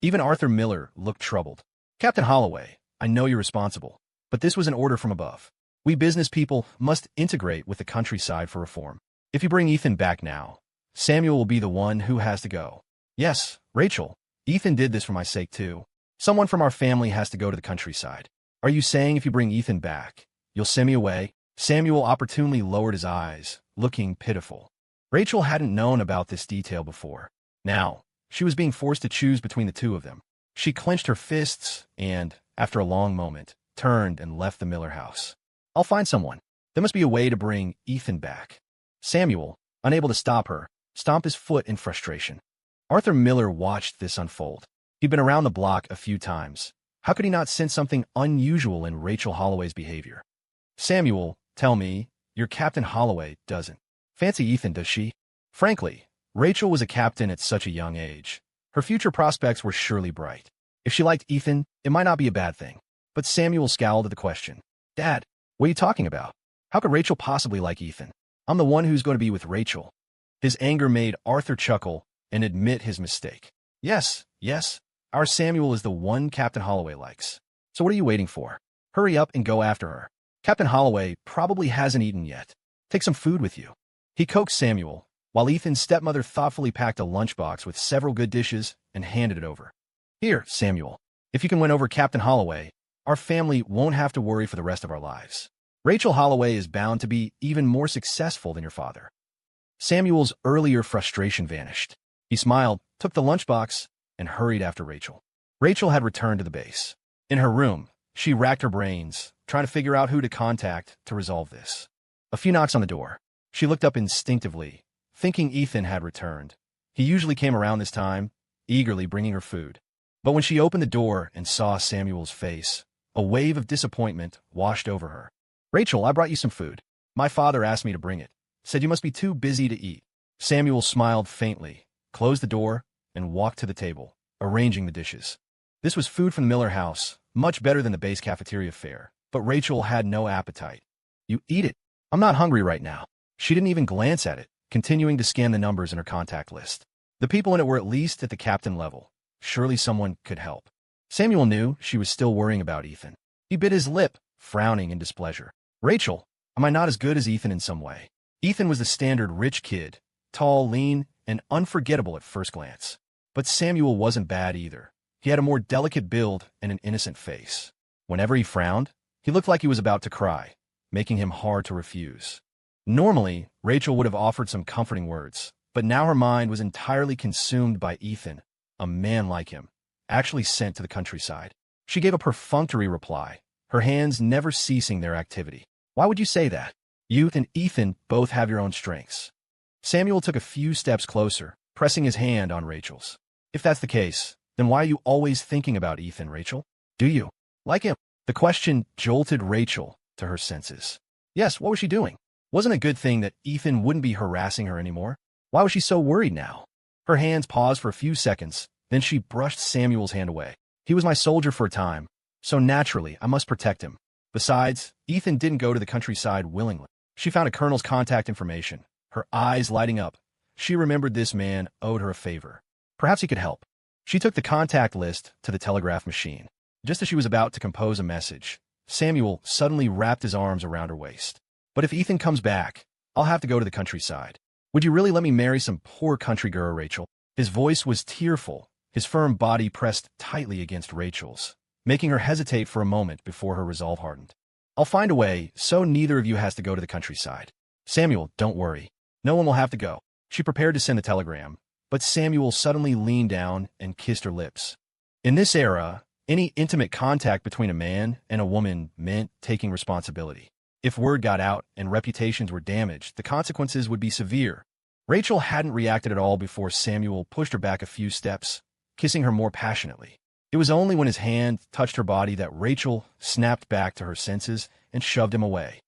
Even Arthur Miller looked troubled. Captain Holloway, I know you're responsible, but this was an order from above. We business people must integrate with the countryside for reform. If you bring Ethan back now, Samuel will be the one who has to go. Yes, Rachel, Ethan did this for my sake too. Someone from our family has to go to the countryside. Are you saying if you bring Ethan back, you'll send me away? Samuel opportunely lowered his eyes, looking pitiful. Rachel hadn't known about this detail before. Now, she was being forced to choose between the two of them. She clenched her fists and, after a long moment, turned and left the Miller house. I'll find someone. There must be a way to bring Ethan back. Samuel, unable to stop her, stomped his foot in frustration. Arthur Miller watched this unfold. He'd been around the block a few times. How could he not sense something unusual in Rachel Holloway's behavior? Samuel, tell me, your Captain Holloway doesn't fancy Ethan, does she? Frankly, Rachel was a captain at such a young age. Her future prospects were surely bright. If she liked Ethan, it might not be a bad thing. But Samuel scowled at the question. Dad, what are you talking about? How could Rachel possibly like Ethan? I'm the one who's going to be with Rachel. His anger made Arthur chuckle and admit his mistake. Yes, our Samuel is the one Captain Holloway likes. So what are you waiting for? Hurry up and go after her. Captain Holloway probably hasn't eaten yet. Take some food with you. He coaxed Samuel, while Ethan's stepmother thoughtfully packed a lunchbox with several good dishes and handed it over. Here, Samuel. If you can win over Captain Holloway, our family won't have to worry for the rest of our lives. Rachel Holloway is bound to be even more successful than your father. Samuel's earlier frustration vanished. He smiled, took the lunchbox, and hurried after Rachel. Rachel had returned to the base. In her room, she racked her brains, trying to figure out who to contact to resolve this. A few knocks on the door. She looked up instinctively, thinking Ethan had returned. He usually came around this time, eagerly bringing her food. But when she opened the door and saw Samuel's face, a wave of disappointment washed over her. Rachel, I brought you some food. My father asked me to bring it. Said you must be too busy to eat. Samuel smiled faintly, closed the door, and walked to the table, arranging the dishes. This was food from the Miller house, much better than the base cafeteria fare, but Rachel had no appetite. You eat it. I'm not hungry right now. She didn't even glance at it, continuing to scan the numbers in her contact list. The people in it were at least at the captain level. Surely someone could help. Samuel knew she was still worrying about Ethan. He bit his lip, frowning in displeasure. Rachel, am I not as good as Ethan in some way? Ethan was the standard rich kid, tall, lean, and unforgettable at first glance. But Samuel wasn't bad either. He had a more delicate build and an innocent face. Whenever he frowned, he looked like he was about to cry, making him hard to refuse. Normally, Rachel would have offered some comforting words, but now her mind was entirely consumed by Ethan, a man like him, actually sent to the countryside. She gave a perfunctory reply, her hands never ceasing their activity. Why would you say that? You and Ethan both have your own strengths. Samuel took a few steps closer, pressing his hand on Rachel's. If that's the case, then why are you always thinking about Ethan, Rachel? Do you like him? The question jolted Rachel to her senses. Yes, what was she doing? Wasn't it a good thing that Ethan wouldn't be harassing her anymore? Why was she so worried now? Her hands paused for a few seconds, then she brushed Samuel's hand away. He was my soldier for a time, so naturally I must protect him. Besides, Ethan didn't go to the countryside willingly. She found a colonel's contact information, her eyes lighting up. She remembered this man owed her a favor. Perhaps he could help. She took the contact list to the telegraph machine. Just as she was about to compose a message, Samuel suddenly wrapped his arms around her waist. But if Ethan comes back, I'll have to go to the countryside. Would you really let me marry some poor country girl, Rachel? His voice was tearful, his firm body pressed tightly against Rachel's, making her hesitate for a moment before her resolve hardened. I'll find a way so neither of you has to go to the countryside. Samuel, don't worry. No one will have to go. She prepared to send the telegram, but Samuel suddenly leaned down and kissed her lips. In this era, any intimate contact between a man and a woman meant taking responsibility. If word got out and reputations were damaged, the consequences would be severe. Rachel hadn't reacted at all before Samuel pushed her back a few steps, kissing her more passionately. It was only when his hand touched her body that Rachel snapped back to her senses and shoved him away.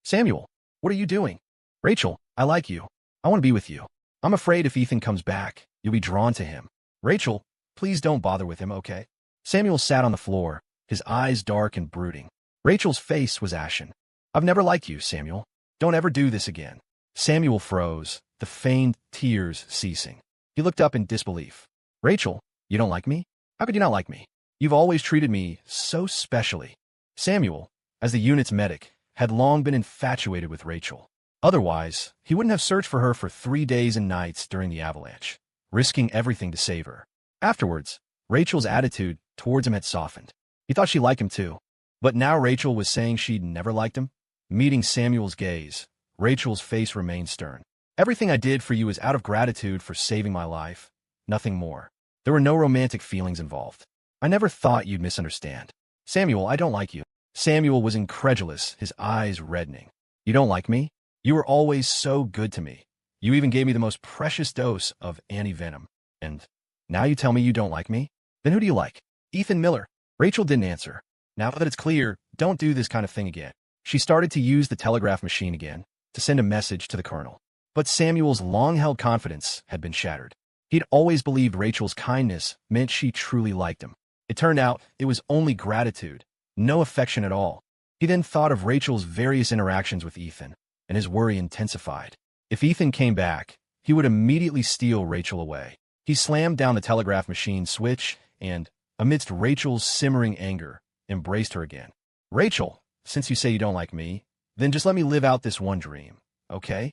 Samuel, what are you doing? Rachel, I like you. I want to be with you. I'm afraid if Ethan comes back, you'll be drawn to him. Rachel, please don't bother with him, okay? Samuel sat on the floor, his eyes dark and brooding. Rachel's face was ashen. I've never liked you, Samuel. Don't ever do this again. Samuel froze, the feigned tears ceasing. He looked up in disbelief. Rachel, you don't like me? How could you not like me? You've always treated me so specially. Samuel, as the unit's medic, had long been infatuated with Rachel. Otherwise, he wouldn't have searched for her for 3 days and nights during the avalanche, risking everything to save her. Afterwards, Rachel's attitude towards him had softened. He thought she liked him too. But now Rachel was saying she'd never liked him. Meeting Samuel's gaze, Rachel's face remained stern. Everything I did for you is out of gratitude for saving my life, nothing more. There were no romantic feelings involved. I never thought you'd misunderstand. Samuel, I don't like you. Samuel was incredulous, his eyes reddening. You don't like me? You were always so good to me. You even gave me the most precious dose of anti-venom. And now you tell me you don't like me? Then who do you like? Ethan Miller. Rachel didn't answer. Now that it's clear, don't do this kind of thing again. She started to use the telegraph machine again to send a message to the colonel. But Samuel's long-held confidence had been shattered. He'd always believed Rachel's kindness meant she truly liked him. It turned out it was only gratitude, no affection at all. He then thought of Rachel's various interactions with Ethan, and his worry intensified. If Ethan came back, he would immediately steal Rachel away. He slammed down the telegraph machine switch and, amidst Rachel's simmering anger, embraced her again. Rachel, since you say you don't like me, then just let me live out this one dream, okay?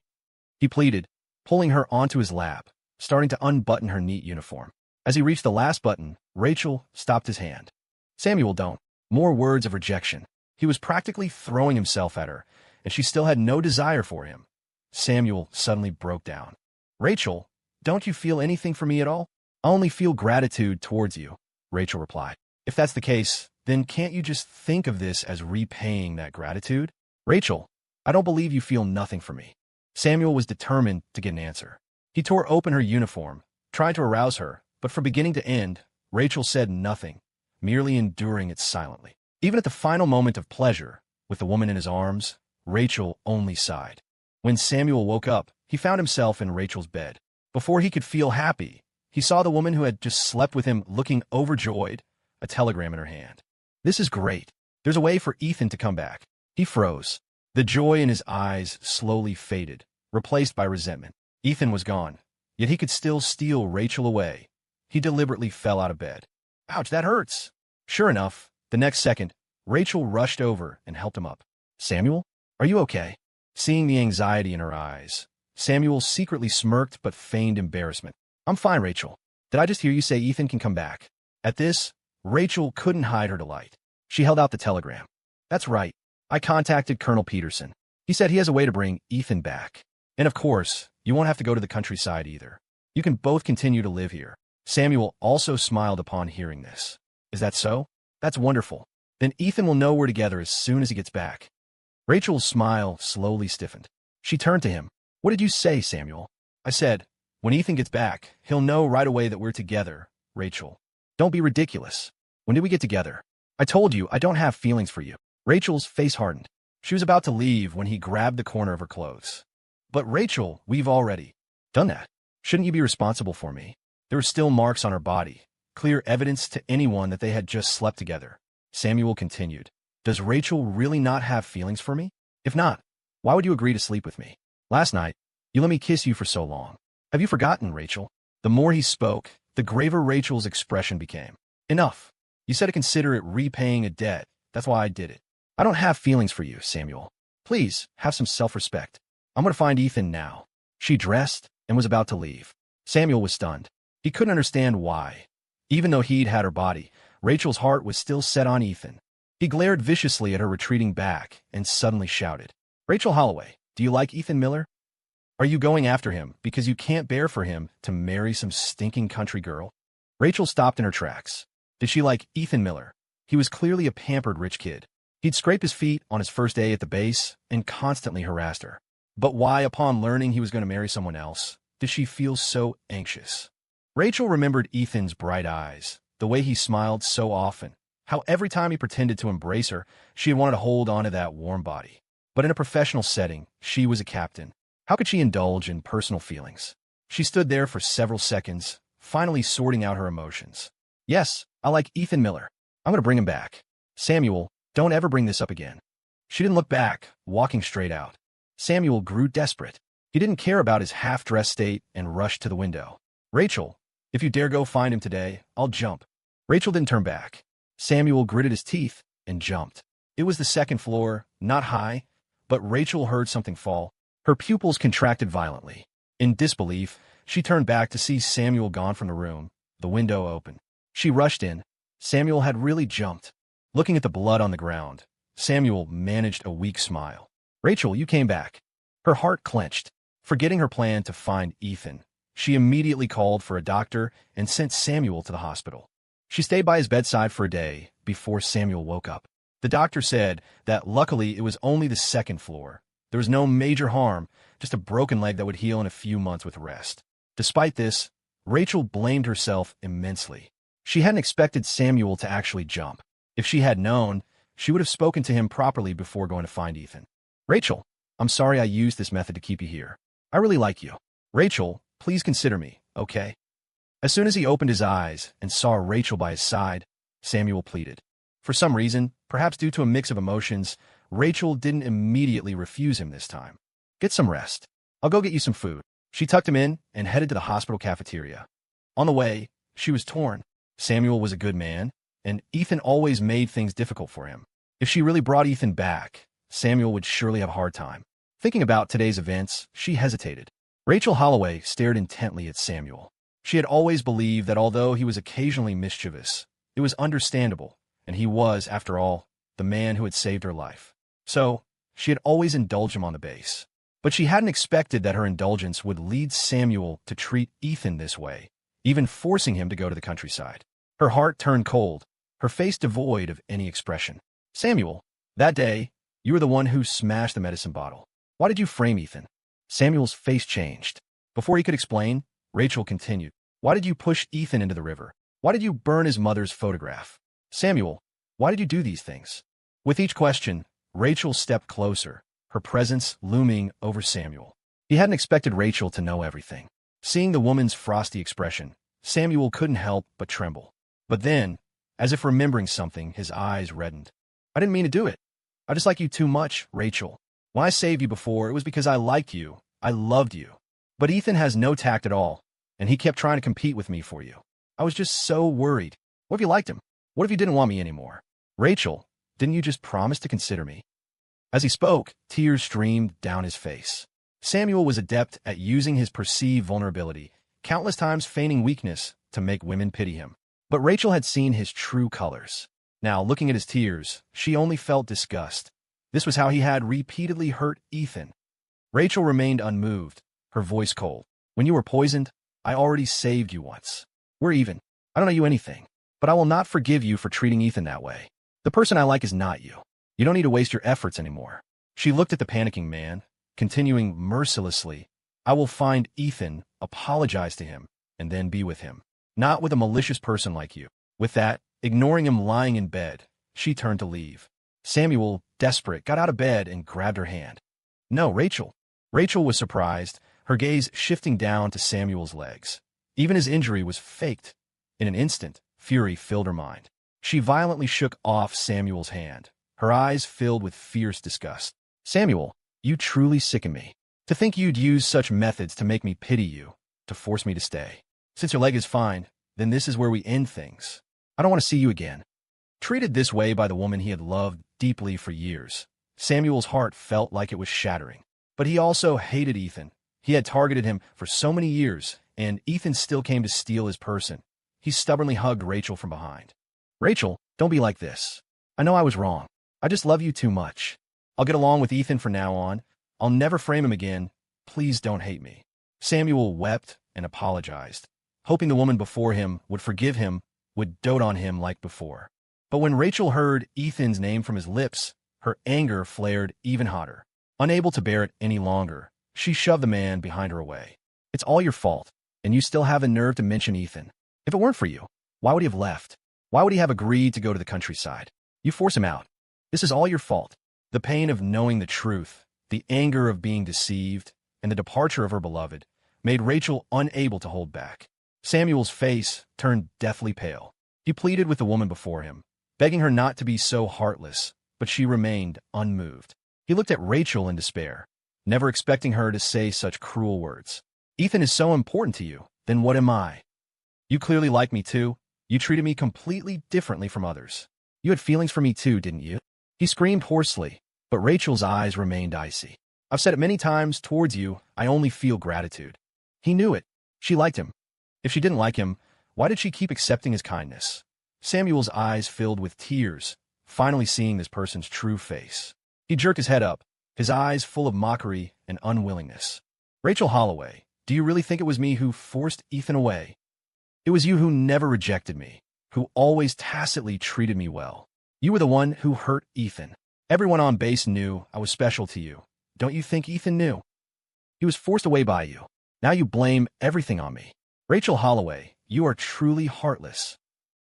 He pleaded, pulling her onto his lap, starting to unbutton her neat uniform. As he reached the last button, Rachel stopped his hand. Samuel, don't. More words of rejection. He was practically throwing himself at her, and she still had no desire for him. Samuel suddenly broke down. Rachel, don't you feel anything for me at all? I only feel gratitude towards you, Rachel replied. If that's the case, then can't you just think of this as repaying that gratitude? Rachel, I don't believe you feel nothing for me. Samuel was determined to get an answer. He tore open her uniform, tried to arouse her, but from beginning to end, Rachel said nothing, merely enduring it silently. Even at the final moment of pleasure, with the woman in his arms, Rachel only sighed. When Samuel woke up, he found himself in Rachel's bed. Before he could feel happy, he saw the woman who had just slept with him looking overjoyed, a telegram in her hand. This is great. There's a way for Ethan to come back. He froze. The joy in his eyes slowly faded, replaced by resentment. Ethan was gone, yet he could still steal Rachel away. He deliberately fell out of bed. Ouch, that hurts. Sure enough, the next second, Rachel rushed over and helped him up. Samuel, are you okay? Seeing the anxiety in her eyes, Samuel secretly smirked but feigned embarrassment. I'm fine, Rachel. Did I just hear you say Ethan can come back? At this, Rachel couldn't hide her delight. She held out the telegram. That's right. I contacted Colonel Peterson. He said he has a way to bring Ethan back. And of course, you won't have to go to the countryside either. You can both continue to live here. Samuel also smiled upon hearing this. Is that so? That's wonderful. Then Ethan will know we're together as soon as he gets back. Rachel's smile slowly stiffened. She turned to him. What did you say, Samuel? I said, when Ethan gets back, he'll know right away that we're together, Rachel. Don't be ridiculous. When did we get together? I told you I don't have feelings for you. Rachel's face hardened. She was about to leave when he grabbed the corner of her clothes. But Rachel, we've already done that. Shouldn't you be responsible for me? There were still marks on her body, clear evidence to anyone that they had just slept together. Samuel continued. Does Rachel really not have feelings for me? If not, why would you agree to sleep with me? Last night, you let me kiss you for so long. Have you forgotten, Rachel? The more he spoke, the graver Rachel's expression became. Enough. You said to consider it repaying a debt. That's why I did it. I don't have feelings for you, Samuel. Please, have some self-respect. I'm going to find Ethan now. She dressed and was about to leave. Samuel was stunned. He couldn't understand why. Even though he'd had her body, Rachel's heart was still set on Ethan. He glared viciously at her retreating back and suddenly shouted, Rachel Holloway, do you like Ethan Miller? Are you going after him because you can't bear for him to marry some stinking country girl? Rachel stopped in her tracks. Did she like Ethan Miller? He was clearly a pampered rich kid. He'd scrape his feet on his first day at the base and constantly harassed her. But why, upon learning he was going to marry someone else, did she feel so anxious? Rachel remembered Ethan's bright eyes, the way he smiled so often, how every time he pretended to embrace her, she had wanted to hold on to that warm body. But in a professional setting, she was a captain. How could she indulge in personal feelings? She stood there for several seconds, finally sorting out her emotions. Yes, I like Ethan Miller. I'm going to bring him back. Samuel, don't ever bring this up again. She didn't look back, walking straight out. Samuel grew desperate. He didn't care about his half-dressed state and rushed to the window. Rachel, if you dare go find him today, I'll jump. Rachel didn't turn back. Samuel gritted his teeth and jumped. It was the second floor, not high, but Rachel heard something fall. Her pupils contracted violently. In disbelief, she turned back to see Samuel gone from the room, the window open. She rushed in. Samuel had really jumped. Looking at the blood on the ground, Samuel managed a weak smile. Rachel, you came back. Her heart clenched. Forgetting her plan to find Ethan, she immediately called for a doctor and sent Samuel to the hospital. She stayed by his bedside for a day before Samuel woke up. The doctor said that luckily it was only the second floor. There was no major harm, just a broken leg that would heal in a few months with rest. Despite this, Rachel blamed herself immensely. She hadn't expected Samuel to actually jump. If she had known, she would have spoken to him properly before going to find Ethan. Rachel, I'm sorry I used this method to keep you here. I really like you. Rachel, please consider me, okay? As soon as he opened his eyes and saw Rachel by his side, Samuel pleaded. For some reason, perhaps due to a mix of emotions, Rachel didn't immediately refuse him this time. Get some rest. I'll go get you some food. She tucked him in and headed to the hospital cafeteria. On the way, she was torn. Samuel was a good man, and Ethan always made things difficult for him. If she really brought Ethan back, Samuel would surely have a hard time. Thinking about today's events, she hesitated. Rachel Holloway stared intently at Samuel. She had always believed that although he was occasionally mischievous, it was understandable, and he was, after all, the man who had saved her life. So, she had always indulged him on the base. But she hadn't expected that her indulgence would lead Samuel to treat Ethan this way, even forcing him to go to the countryside. Her heart turned cold, her face devoid of any expression. Samuel, that day, you were the one who smashed the medicine bottle. Why did you frame Ethan? Samuel's face changed. Before he could explain, Rachel continued. Why did you push Ethan into the river? Why did you burn his mother's photograph? Samuel, why did you do these things? With each question, Rachel stepped closer, her presence looming over Samuel. He hadn't expected Rachel to know everything. Seeing the woman's frosty expression, Samuel couldn't help but tremble. But then, as if remembering something, his eyes reddened. I didn't mean to do it. I just like you too much, Rachel. When I saved you before, it was because I liked you. I loved you. But Ethan has no tact at all, and he kept trying to compete with me for you. I was just so worried. What if you liked him? What if you didn't want me anymore? Rachel, didn't you just promise to consider me? As he spoke, tears streamed down his face. Samuel was adept at using his perceived vulnerability, countless times feigning weakness to make women pity him. But Rachel had seen his true colors. Now, looking at his tears, she only felt disgust. This was how he had repeatedly hurt Ethan. Rachel remained unmoved, her voice cold. When you were poisoned, I already saved you once. We're even. I don't owe you anything. But I will not forgive you for treating Ethan that way. The person I like is not you. You don't need to waste your efforts anymore. She looked at the panicking man, continuing mercilessly. I will find Ethan, apologize to him, and then be with him. Not with a malicious person like you. With that, ignoring him lying in bed, she turned to leave. Samuel, desperate, got out of bed and grabbed her hand. No, Rachel. Rachel was surprised, her gaze shifting down to Samuel's legs. Even his injury was faked. In an instant, fury filled her mind. She violently shook off Samuel's hand, her eyes filled with fierce disgust. Samuel, you truly sicken me. To think you'd use such methods to make me pity you, to force me to stay. Since your leg is fine, then this is where we end things. I don't want to see you again. Treated this way by the woman he had loved deeply for years, Samuel's heart felt like it was shattering. But he also hated Ethan. He had targeted him for so many years, and Ethan still came to steal his person. He stubbornly hugged Rachel from behind. Rachel, don't be like this. I know I was wrong. I just love you too much. I'll get along with Ethan from now on. I'll never frame him again. please don't hate me." Samuel wept and apologized, hoping the woman before him would forgive him, would dote on him like before. But when Rachel heard Ethan's name from his lips, her anger flared even hotter. Unable to bear it any longer, she shoved the man behind her away. "It's all your fault, and you still have the nerve to mention Ethan. If it weren't for you, why would he have left? Why would he have agreed to go to the countryside? You force him out. This is all your fault." The pain of knowing the truth, the anger of being deceived, and the departure of her beloved made Rachel unable to hold back. Samuel's face turned deathly pale. He pleaded with the woman before him, begging her not to be so heartless, but she remained unmoved. He looked at Rachel in despair, never expecting her to say such cruel words. "Ethan is so important to you, then what am I? You clearly like me too. You treated me completely differently from others. You had feelings for me too, didn't you?" He screamed hoarsely, but Rachel's eyes remained icy. "I've said it many times, towards you, I only feel gratitude." He knew it. She liked him. If she didn't like him, why did she keep accepting his kindness? Samuel's eyes filled with tears, finally seeing this person's true face. He jerked his head up, his eyes full of mockery and unwillingness. "Rachel Holloway, do you really think it was me who forced Ethan away? It was you who never rejected me, who always tacitly treated me well. You were the one who hurt Ethan. Everyone on base knew I was special to you. Don't you think Ethan knew? He was forced away by you. Now you blame everything on me. Rachel Holloway, you are truly heartless."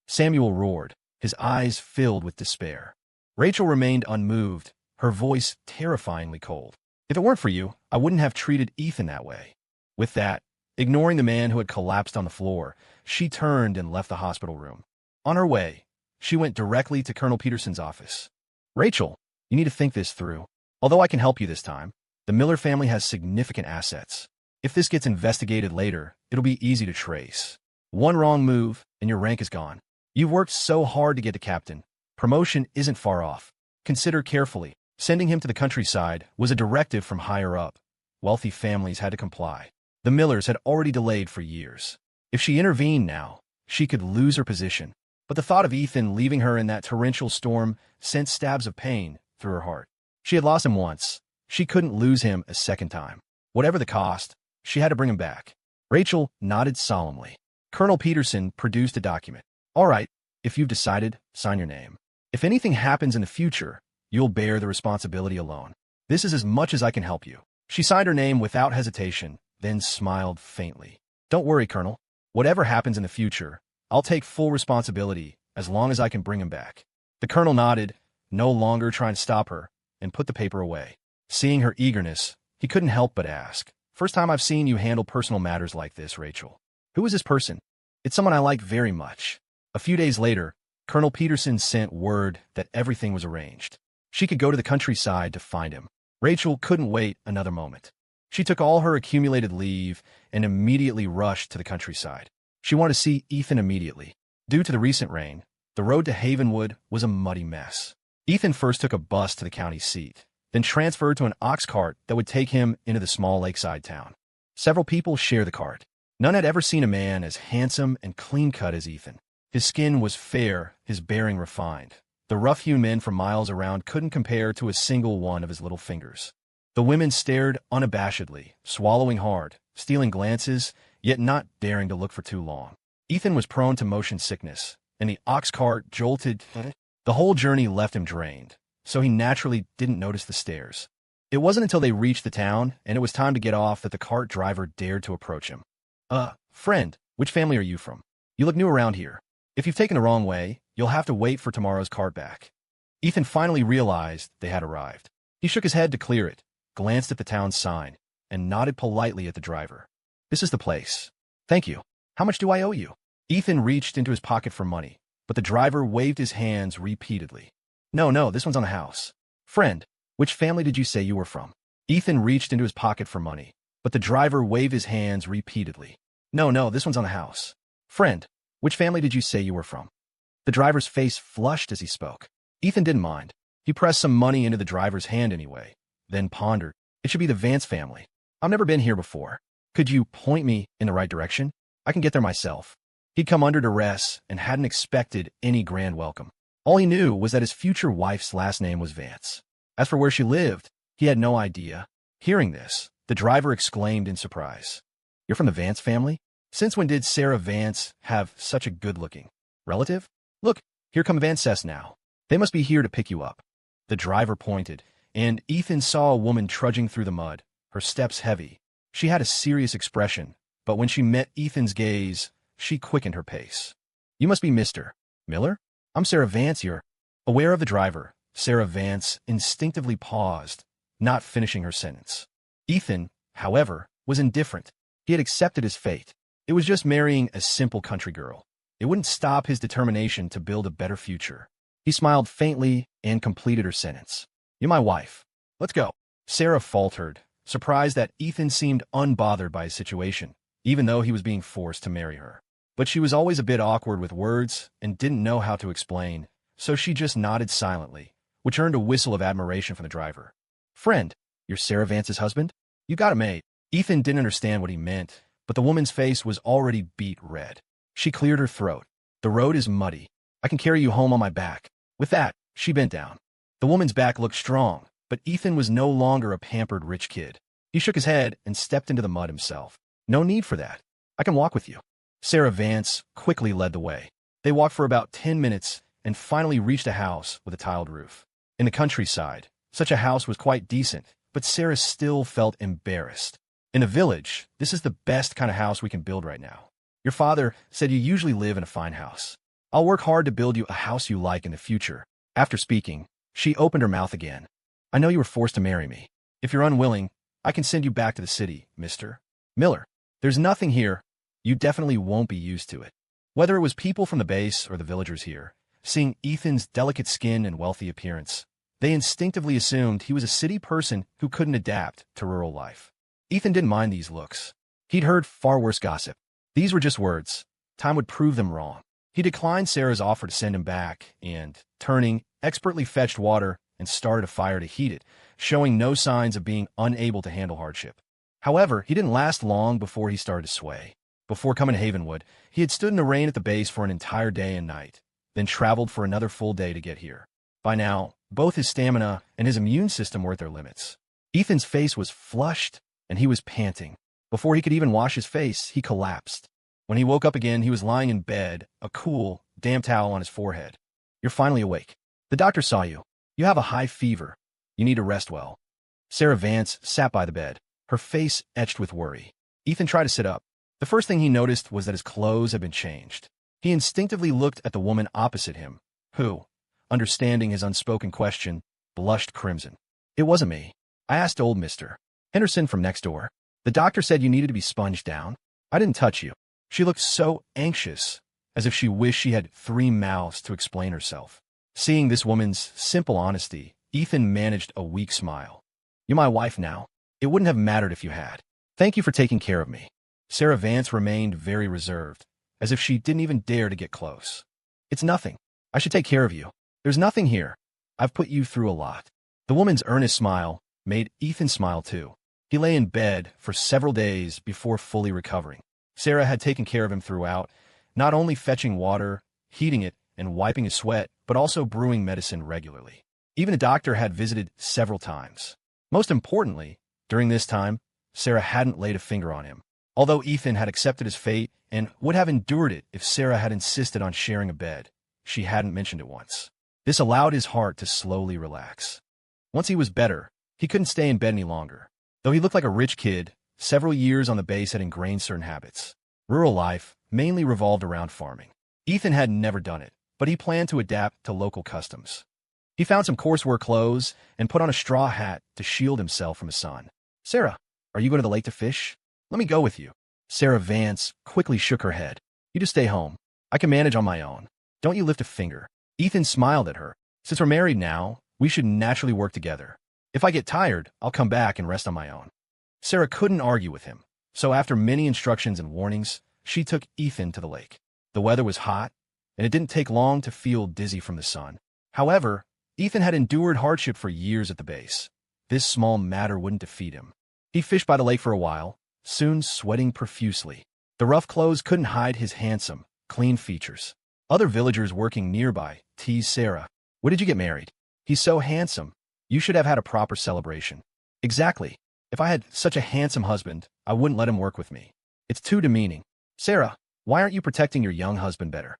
Samuel roared, his eyes filled with despair. Rachel remained unmoved, her voice terrifyingly cold. "If it weren't for you, I wouldn't have treated Ethan that way." With that, ignoring the man who had collapsed on the floor, she turned and left the hospital room. On her way, she went directly to Colonel Peterson's office. "Rachel, you need to think this through. Although I can help you this time, the Miller family has significant assets. If this gets investigated later, it'll be easy to trace. One wrong move, and your rank is gone. You've worked so hard to get to captain. Promotion isn't far off. Consider carefully. Sending him to the countryside was a directive from higher up. Wealthy families had to comply. The Millers had already delayed for years. If she intervened now, she could lose her position. But the thought of Ethan leaving her in that torrential storm sent stabs of pain through her heart. She had lost him once. She couldn't lose him a second time. Whatever the cost, she had to bring him back. Rachel nodded solemnly. Colonel Peterson produced a document. "All right, if you've decided, sign your name. If anything happens in the future, you'll bear the responsibility alone. This is as much as I can help you." She signed her name without hesitation, then smiled faintly. "Don't worry, Colonel. Whatever happens in the future, I'll take full responsibility as long as I can bring him back." The colonel nodded, no longer trying to stop her, and put the paper away. Seeing her eagerness, he couldn't help but ask, "First time I've seen you handle personal matters like this, Rachel. Who is this person?" "It's someone I like very much." A few days later, Colonel Peterson sent word that everything was arranged. She could go to the countryside to find him. Rachel couldn't wait another moment. She took all her accumulated leave and immediately rushed to the countryside. She wanted to see Ethan immediately. Due to the recent rain, the road to Havenwood was a muddy mess. Ethan first took a bus to the county seat, then transferred to an ox cart that would take him into the small lakeside town. Several people shared the cart. None had ever seen a man as handsome and clean-cut as Ethan. His skin was fair, his bearing refined. The rough-hewn men for miles around couldn't compare to a single one of his little fingers. The women stared unabashedly, swallowing hard, stealing glances, yet not daring to look for too long. Ethan was prone to motion sickness, and the ox cart jolted. The whole journey left him drained, so he naturally didn't notice the stares. It wasn't until they reached the town and it was time to get off that the cart driver dared to approach him. Friend, which family are you from? You look new around here. If you've taken the wrong way, you'll have to wait for tomorrow's cart back." Ethan finally realized they had arrived. He shook his head to clear it, glanced at the town sign, and nodded politely at the driver. "This is the place. Thank you. How much do I owe you?" Ethan reached into his pocket for money, but the driver waved his hands repeatedly. No, this one's on the house." "Friend, which family did you say you were from?" Ethan reached into his pocket for money, but the driver waved his hands repeatedly. No, this one's on the house." "Friend, which family did you say you were from?" The driver's face flushed as he spoke. Ethan didn't mind. He pressed some money into the driver's hand anyway, then pondered. "It should be the Vance family. I've never been here before. Could you point me in the right direction? I can get there myself." He'd come under duress and hadn't expected any grand welcome. All he knew was that his future wife's last name was Vance. As for where she lived, he had no idea. Hearing this, The driver exclaimed in surprise. You're from the Vance family? Since when did Sarah Vance have such a good-looking relative? Look, here come Vancess now. They must be here to pick you up. The driver pointed, and Ethan saw a woman trudging through the mud, her steps heavy. She had a serious expression, but when she met Ethan's gaze, she quickened her pace. You must be Mr. Miller? I'm Sarah Vance here. Aware of the driver, Sarah Vance instinctively paused, not finishing her sentence. Ethan, however, was indifferent. He had accepted his fate. It was just marrying a simple country girl. It wouldn't stop his determination to build a better future. He smiled faintly and completed her sentence. You're my wife. Let's go. Sarah faltered, surprised that Ethan seemed unbothered by his situation, even though he was being forced to marry her. But she was always a bit awkward with words and didn't know how to explain, so she just nodded silently, which earned a whistle of admiration from the driver. Friend, you're Sarah Vance's husband? You got a mate. Ethan didn't understand what he meant, but the woman's face was already beet red. She cleared her throat. The road is muddy. I can carry you home on my back. With that, she bent down. The woman's back looked strong, but Ethan was no longer a pampered rich kid. He shook his head and stepped into the mud himself. No need for that. I can walk with you. Sarah Vance quickly led the way. They walked for about 10 minutes and finally reached a house with a tiled roof. In the countryside, such a house was quite decent, but Sarah still felt embarrassed. In a village, this is the best kind of house we can build right now. Your father said you usually live in a fine house. I'll work hard to build you a house you like in the future. After speaking, she opened her mouth again. I know you were forced to marry me. If you're unwilling, I can send you back to the city, Mr. Miller. There's nothing here. You definitely won't be used to it. Whether it was people from the base or the villagers here, seeing Ethan's delicate skin and wealthy appearance, they instinctively assumed he was a city person who couldn't adapt to rural life. Ethan didn't mind these looks. He'd heard far worse gossip. These were just words. Time would prove them wrong. He declined Sarah's offer to send him back and, turning, expertly fetched water and started a fire to heat it, showing no signs of being unable to handle hardship. However, he didn't last long before he started to sway. Before coming to Havenwood, he had stood in the rain at the base for an entire day and night, then traveled for another full day to get here. By now, both his stamina and his immune system were at their limits. Ethan's face was flushed, and he was panting. Before he could even wash his face, he collapsed. When he woke up again, he was lying in bed, a cool, damp towel on his forehead. You're finally awake. The doctor saw you. You have a high fever. You need to rest well. Sarah Vance sat by the bed, her face etched with worry. Ethan tried to sit up. The first thing he noticed was that his clothes had been changed. He instinctively looked at the woman opposite him, who, understanding his unspoken question, blushed crimson. It wasn't me. I asked old Mr. Henderson from next door. The doctor said you needed to be sponged down. I didn't touch you. She looked so anxious, as if she wished she had 3 mouths to explain herself. Seeing this woman's simple honesty, Ethan managed a weak smile. You're my wife now. It wouldn't have mattered if you had. Thank you for taking care of me. Sarah Vance remained very reserved, as if she didn't even dare to get close. It's nothing. I should take care of you. There's nothing here. I've put you through a lot. The woman's earnest smile made Ethan smile too. He lay in bed for several days before fully recovering. Sarah had taken care of him throughout, not only fetching water, heating it, and wiping his sweat, but also brewing medicine regularly. Even a doctor had visited several times. Most importantly, during this time, Sarah hadn't laid a finger on him. Although Ethan had accepted his fate and would have endured it if Sarah had insisted on sharing a bed, she hadn't mentioned it once. This allowed his heart to slowly relax. Once he was better, he couldn't stay in bed any longer. Though he looked like a rich kid, several years on the base had ingrained certain habits. Rural life mainly revolved around farming. Ethan had never done it, but he planned to adapt to local customs. He found some coarse work clothes and put on a straw hat to shield himself from the sun. Sarah, are you going to the lake to fish? Let me go with you. Sarah Vance quickly shook her head. You just stay home. I can manage on my own. Don't you lift a finger. Ethan smiled at her. Since we're married now, we should naturally work together. If I get tired, I'll come back and rest on my own. Sarah couldn't argue with him, so after many instructions and warnings, she took Ethan to the lake. The weather was hot, and it didn't take long to feel dizzy from the sun. However, Ethan had endured hardship for years at the base. This small matter wouldn't defeat him. He fished by the lake for a while, soon sweating profusely. The rough clothes couldn't hide his handsome, clean features. Other villagers working nearby teased Sarah. When did you get married? He's so handsome. You should have had a proper celebration. Exactly. If I had such a handsome husband, I wouldn't let him work with me. It's too demeaning. Sarah, why aren't you protecting your young husband better?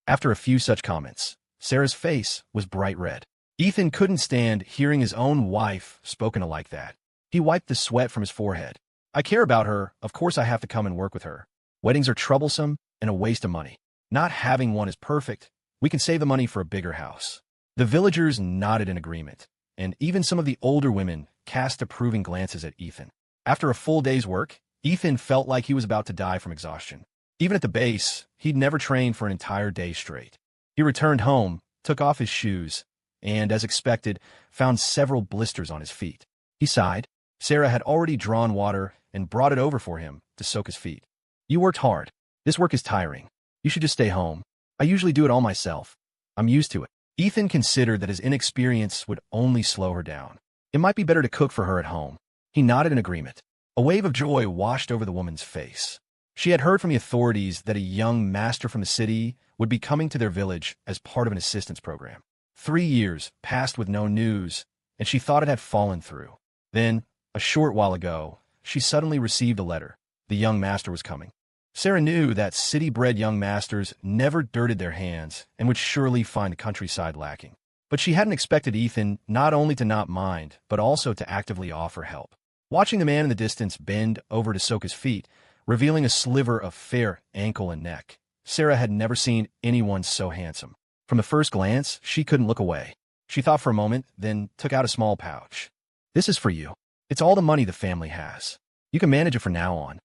After a few such comments, Sarah's face was bright red. Ethan couldn't stand hearing his own wife spoken like that. He wiped the sweat from his forehead. I care about her, of course I have to come and work with her. Weddings are troublesome and a waste of money. Not having one is perfect. We can save the money for a bigger house. The villagers nodded in agreement, and even some of the older women cast approving glances at Ethan. After a full day's work, Ethan felt like he was about to die from exhaustion. Even at the base, he'd never trained for an entire day straight. He returned home, took off his shoes, and, as expected, found several blisters on his feet. He sighed. Sarah had already drawn water and brought it over for him to soak his feet. You worked hard. This work is tiring. You should just stay home. I usually do it all myself. I'm used to it. Ethan considered that his inexperience would only slow her down. It might be better to cook for her at home. He nodded in agreement. A wave of joy washed over the woman's face. She had heard from the authorities that a young master from the city would be coming to their village as part of an assistance program. 3 years passed with no news, and she thought it had fallen through. Then, a short while ago, she suddenly received a letter. The young master was coming. Sarah knew that city-bred young masters never dirted their hands and would surely find the countryside lacking. But she hadn't expected Ethan not only to not mind, but also to actively offer help. Watching the man in the distance bend over to soak his feet, revealing a sliver of fair ankle and neck, Sarah had never seen anyone so handsome. From the first glance, she couldn't look away. She thought for a moment, then took out a small pouch. This is for you. It's all the money the family has. You can manage it from now on.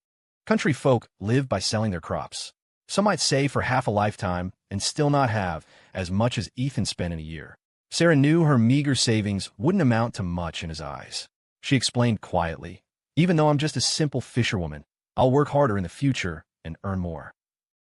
Country folk live by selling their crops. Some might save for half a lifetime and still not have as much as Ethan spent in a year. Sarah knew her meager savings wouldn't amount to much in his eyes. She explained quietly, even though I'm just a simple fisherwoman, I'll work harder in the future and earn more.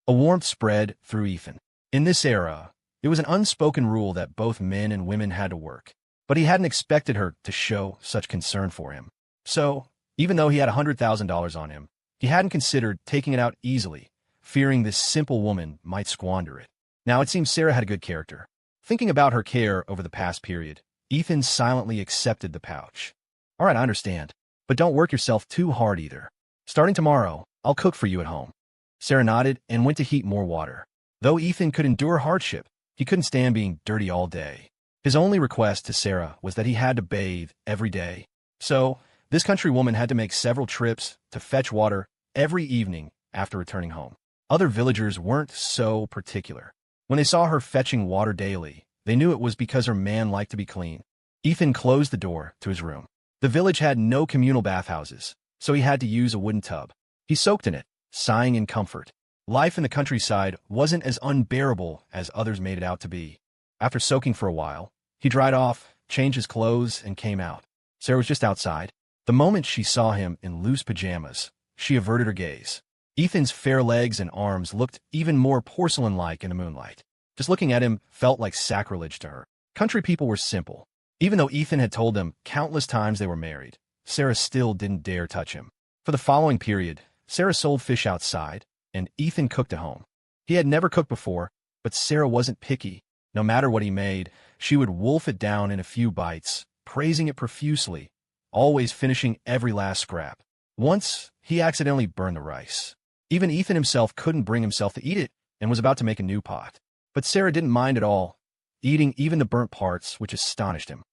A warmth spread through Ethan. In this era, it was an unspoken rule that both men and women had to work, but he hadn't expected her to show such concern for him. So, even though he had $100,000 on him, he hadn't considered taking it out easily, fearing this simple woman might squander it. Now, it seems Sarah had a good character. Thinking about her care over the past period, Ethan silently accepted the pouch. All right, I understand, but don't work yourself too hard either. Starting tomorrow, I'll cook for you at home. Sarah nodded and went to heat more water. Though Ethan could endure hardship, he couldn't stand being dirty all day. His only request to Sarah was that he had to bathe every day. So, this country woman had to make several trips to fetch water every evening after returning home. Other villagers weren't so particular. When they saw her fetching water daily, they knew it was because her man liked to be clean. Ethan closed the door to his room. The village had no communal bathhouses, so he had to use a wooden tub. He soaked in it, sighing in comfort. Life in the countryside wasn't as unbearable as others made it out to be. After soaking for a while, he dried off, changed his clothes, and came out. Sarah was just outside. The moment she saw him in loose pajamas, she averted her gaze. Ethan's fair legs and arms looked even more porcelain-like in the moonlight. Just looking at him felt like sacrilege to her. Country people were simple. Even though Ethan had told them countless times they were married, Sarah still didn't dare touch him. For the following period, Sarah sold fish outside, and Ethan cooked at home. He had never cooked before, but Sarah wasn't picky. No matter what he made, she would wolf it down in a few bites, praising it profusely, always finishing every last scrap. Once, he accidentally burned the rice. Even Ethan himself couldn't bring himself to eat it and was about to make a new pot. But Sarah didn't mind at all, eating even the burnt parts, which astonished him.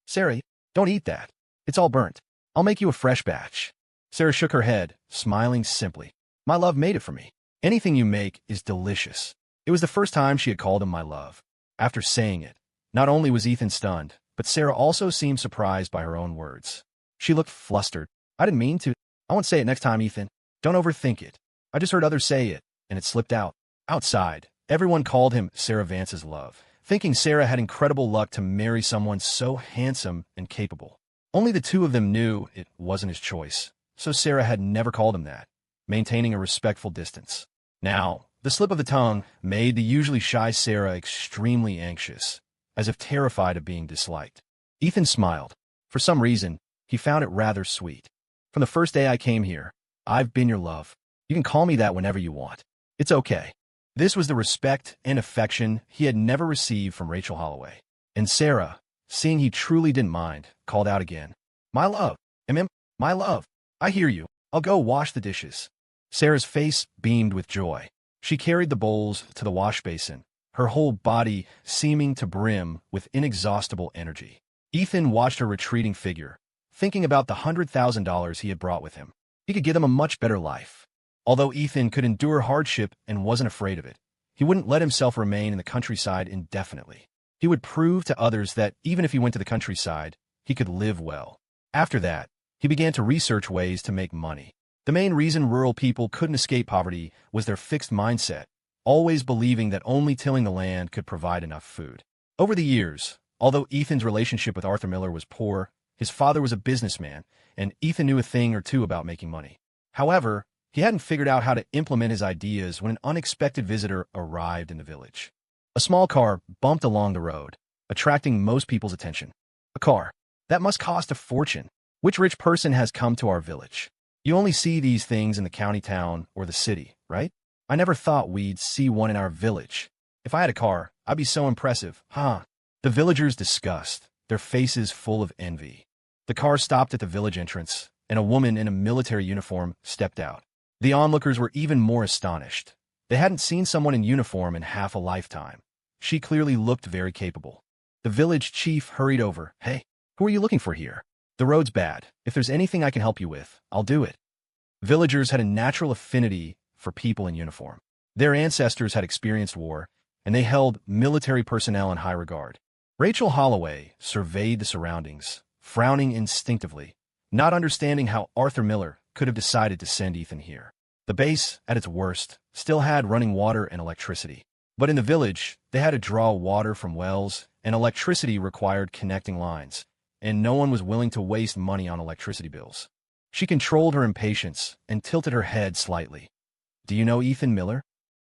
Sarah, don't eat that. It's all burnt. I'll make you a fresh batch. Sarah shook her head, smiling simply. My love made it for me. Anything you make is delicious. It was the first time she had called him my love. After saying it, not only was Ethan stunned, but Sarah also seemed surprised by her own words. She looked flustered. I didn't mean to. I won't say it next time, Ethan. Don't overthink it. I just heard others say it, and it slipped out. Outside, everyone called him Sarah Vance's love, thinking Sarah had incredible luck to marry someone so handsome and capable. Only the two of them knew it wasn't his choice, so Sarah had never called him that, maintaining a respectful distance. Now, the slip of the tongue made the usually shy Sarah extremely anxious, as if terrified of being disliked. Ethan smiled. For some reason, he found it rather sweet. From the first day I came here, I've been your love. You can call me that whenever you want. It's okay. This was the respect and affection he had never received from Rachel Holloway. And Sarah, seeing he truly didn't mind, called out again. My love, My love, I hear you. I'll go wash the dishes. Sarah's face beamed with joy. She carried the bowls to the wash basin, her whole body seeming to brim with inexhaustible energy. Ethan watched her retreating figure, thinking about the $100,000 he had brought with him. He could give them a much better life. Although Ethan could endure hardship and wasn't afraid of it, he wouldn't let himself remain in the countryside indefinitely. He would prove to others that even if he went to the countryside, he could live well. After that, he began to research ways to make money. The main reason rural people couldn't escape poverty was their fixed mindset, always believing that only tilling the land could provide enough food. Over the years, although Ethan's relationship with Arthur Miller was poor, his father was a businessman, and Ethan knew a thing or two about making money. However, he hadn't figured out how to implement his ideas when an unexpected visitor arrived in the village. A small car bumped along the road, attracting most people's attention. A car. That must cost a fortune. Which rich person has come to our village? You only see these things in the county town or the city, right? I never thought we'd see one in our village. If I had a car, I'd be so impressive, huh? The villagers discussed, their faces full of envy. The car stopped at the village entrance, and a woman in a military uniform stepped out. The onlookers were even more astonished. They hadn't seen someone in uniform in half a lifetime. She clearly looked very capable. The village chief hurried over. Hey, who are you looking for here? The road's bad. If there's anything I can help you with, I'll do it. Villagers had a natural affinity for people in uniform. Their ancestors had experienced war, and they held military personnel in high regard. Rachel Holloway surveyed the surroundings, frowning instinctively, not understanding how Arthur Miller could have decided to send Ethan here. The base, at its worst, still had running water and electricity. But in the village, they had to draw water from wells, and electricity required connecting lines, and no one was willing to waste money on electricity bills. She controlled her impatience and tilted her head slightly. Do you know Ethan Miller?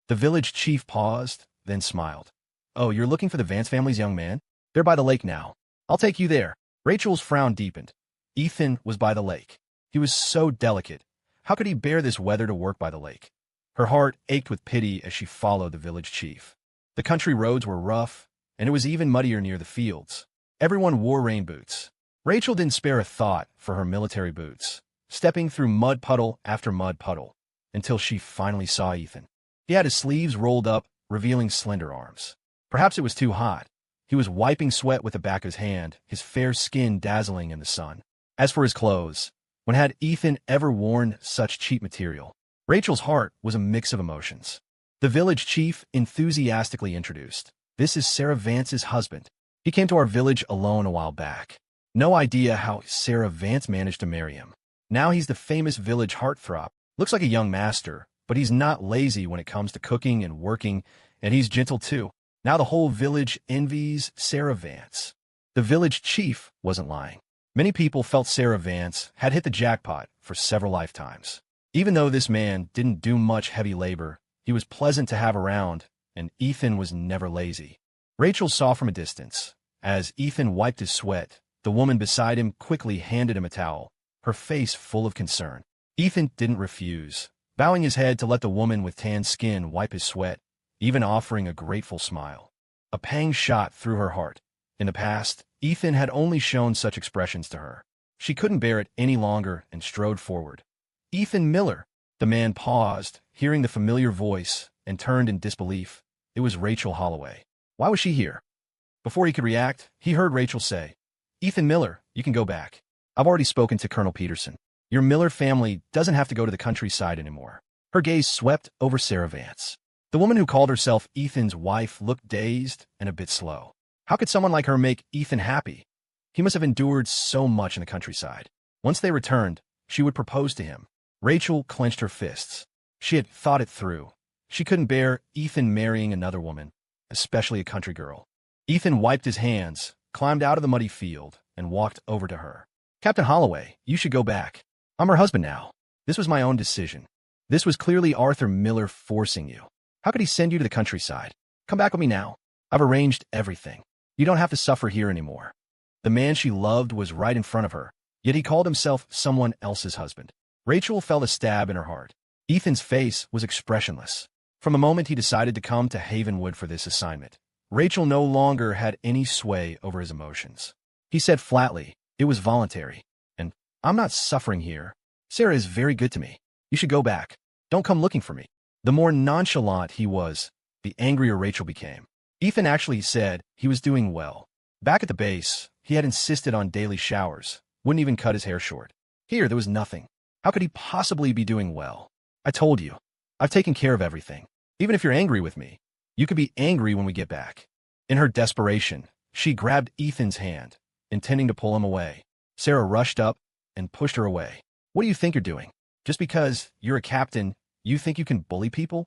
The village chief paused, then smiled. Oh, you're looking for the Vance family's young man? They're by the lake now. I'll take you there. Rachel's frown deepened. Ethan was by the lake. He was so delicate. How could he bear this weather to work by the lake? Her heart ached with pity as she followed the village chief. The country roads were rough, and it was even muddier near the fields. Everyone wore rain boots. Rachel didn't spare a thought for her military boots, stepping through mud puddle after mud puddle, until she finally saw Ethan. He had his sleeves rolled up, revealing slender arms. Perhaps it was too hot. He was wiping sweat with the back of his hand, his fair skin dazzling in the sun. As for his clothes, when had Ethan ever worn such cheap material? Rachel's heart was a mix of emotions. The village chief enthusiastically introduced. This is Sarah Vance's husband. He came to our village alone a while back. No idea how Sarah Vance managed to marry him. Now he's the famous village heartthrob. Looks like a young master, but he's not lazy when it comes to cooking and working, and he's gentle too. Now the whole village envies Sarah Vance. The village chief wasn't lying. Many people felt Sarah Vance had hit the jackpot for several lifetimes. Even though this man didn't do much heavy labor, he was pleasant to have around, and Ethan was never lazy. Rachel saw from a distance. As Ethan wiped his sweat, the woman beside him quickly handed him a towel, her face full of concern. Ethan didn't refuse, bowing his head to let the woman with tan skin wipe his sweat, even offering a grateful smile. A pang shot through her heart. In the past, Ethan had only shown such expressions to her. She couldn't bear it any longer and strode forward. Ethan Miller. The man paused, hearing the familiar voice, and turned in disbelief. It was Rachel Holloway. Why was she here? Before he could react, he heard Rachel say, Ethan Miller, you can go back. I've already spoken to Colonel Peterson. Your Miller family doesn't have to go to the countryside anymore. Her gaze swept over Sarah Vance. The woman who called herself Ethan's wife looked dazed and a bit slow. How could someone like her make Ethan happy? He must have endured so much in the countryside. Once they returned, she would propose to him. Rachel clenched her fists. She had thought it through. She couldn't bear Ethan marrying another woman, especially a country girl. Ethan wiped his hands, climbed out of the muddy field, and walked over to her. Captain Holloway, you should go back. I'm her husband now. This was my own decision. This was clearly Arthur Miller forcing you. How could he send you to the countryside? Come back with me now. I've arranged everything. You don't have to suffer here anymore. The man she loved was right in front of her, yet he called himself someone else's husband. Rachel felt a stab in her heart. Ethan's face was expressionless. From the moment he decided to come to Havenwood for this assignment, Rachel no longer had any sway over his emotions. He said flatly, it was voluntary, and I'm not suffering here. Sarah is very good to me. You should go back. Don't come looking for me. The more nonchalant he was, the angrier Rachel became. Ethan actually said he was doing well. Back at the base, he had insisted on daily showers, wouldn't even cut his hair short. Here, there was nothing. How could he possibly be doing well? I told you. I've taken care of everything. Even if you're angry with me, you could be angry when we get back. In her desperation, she grabbed Ethan's hand, intending to pull him away. Sarah rushed up and pushed her away. What do you think you're doing? Just because you're a captain, you think you can bully people?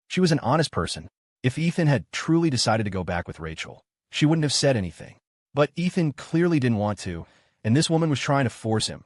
She was an honest person. If Ethan had truly decided to go back with Rachel, she wouldn't have said anything. But Ethan clearly didn't want to, and this woman was trying to force him.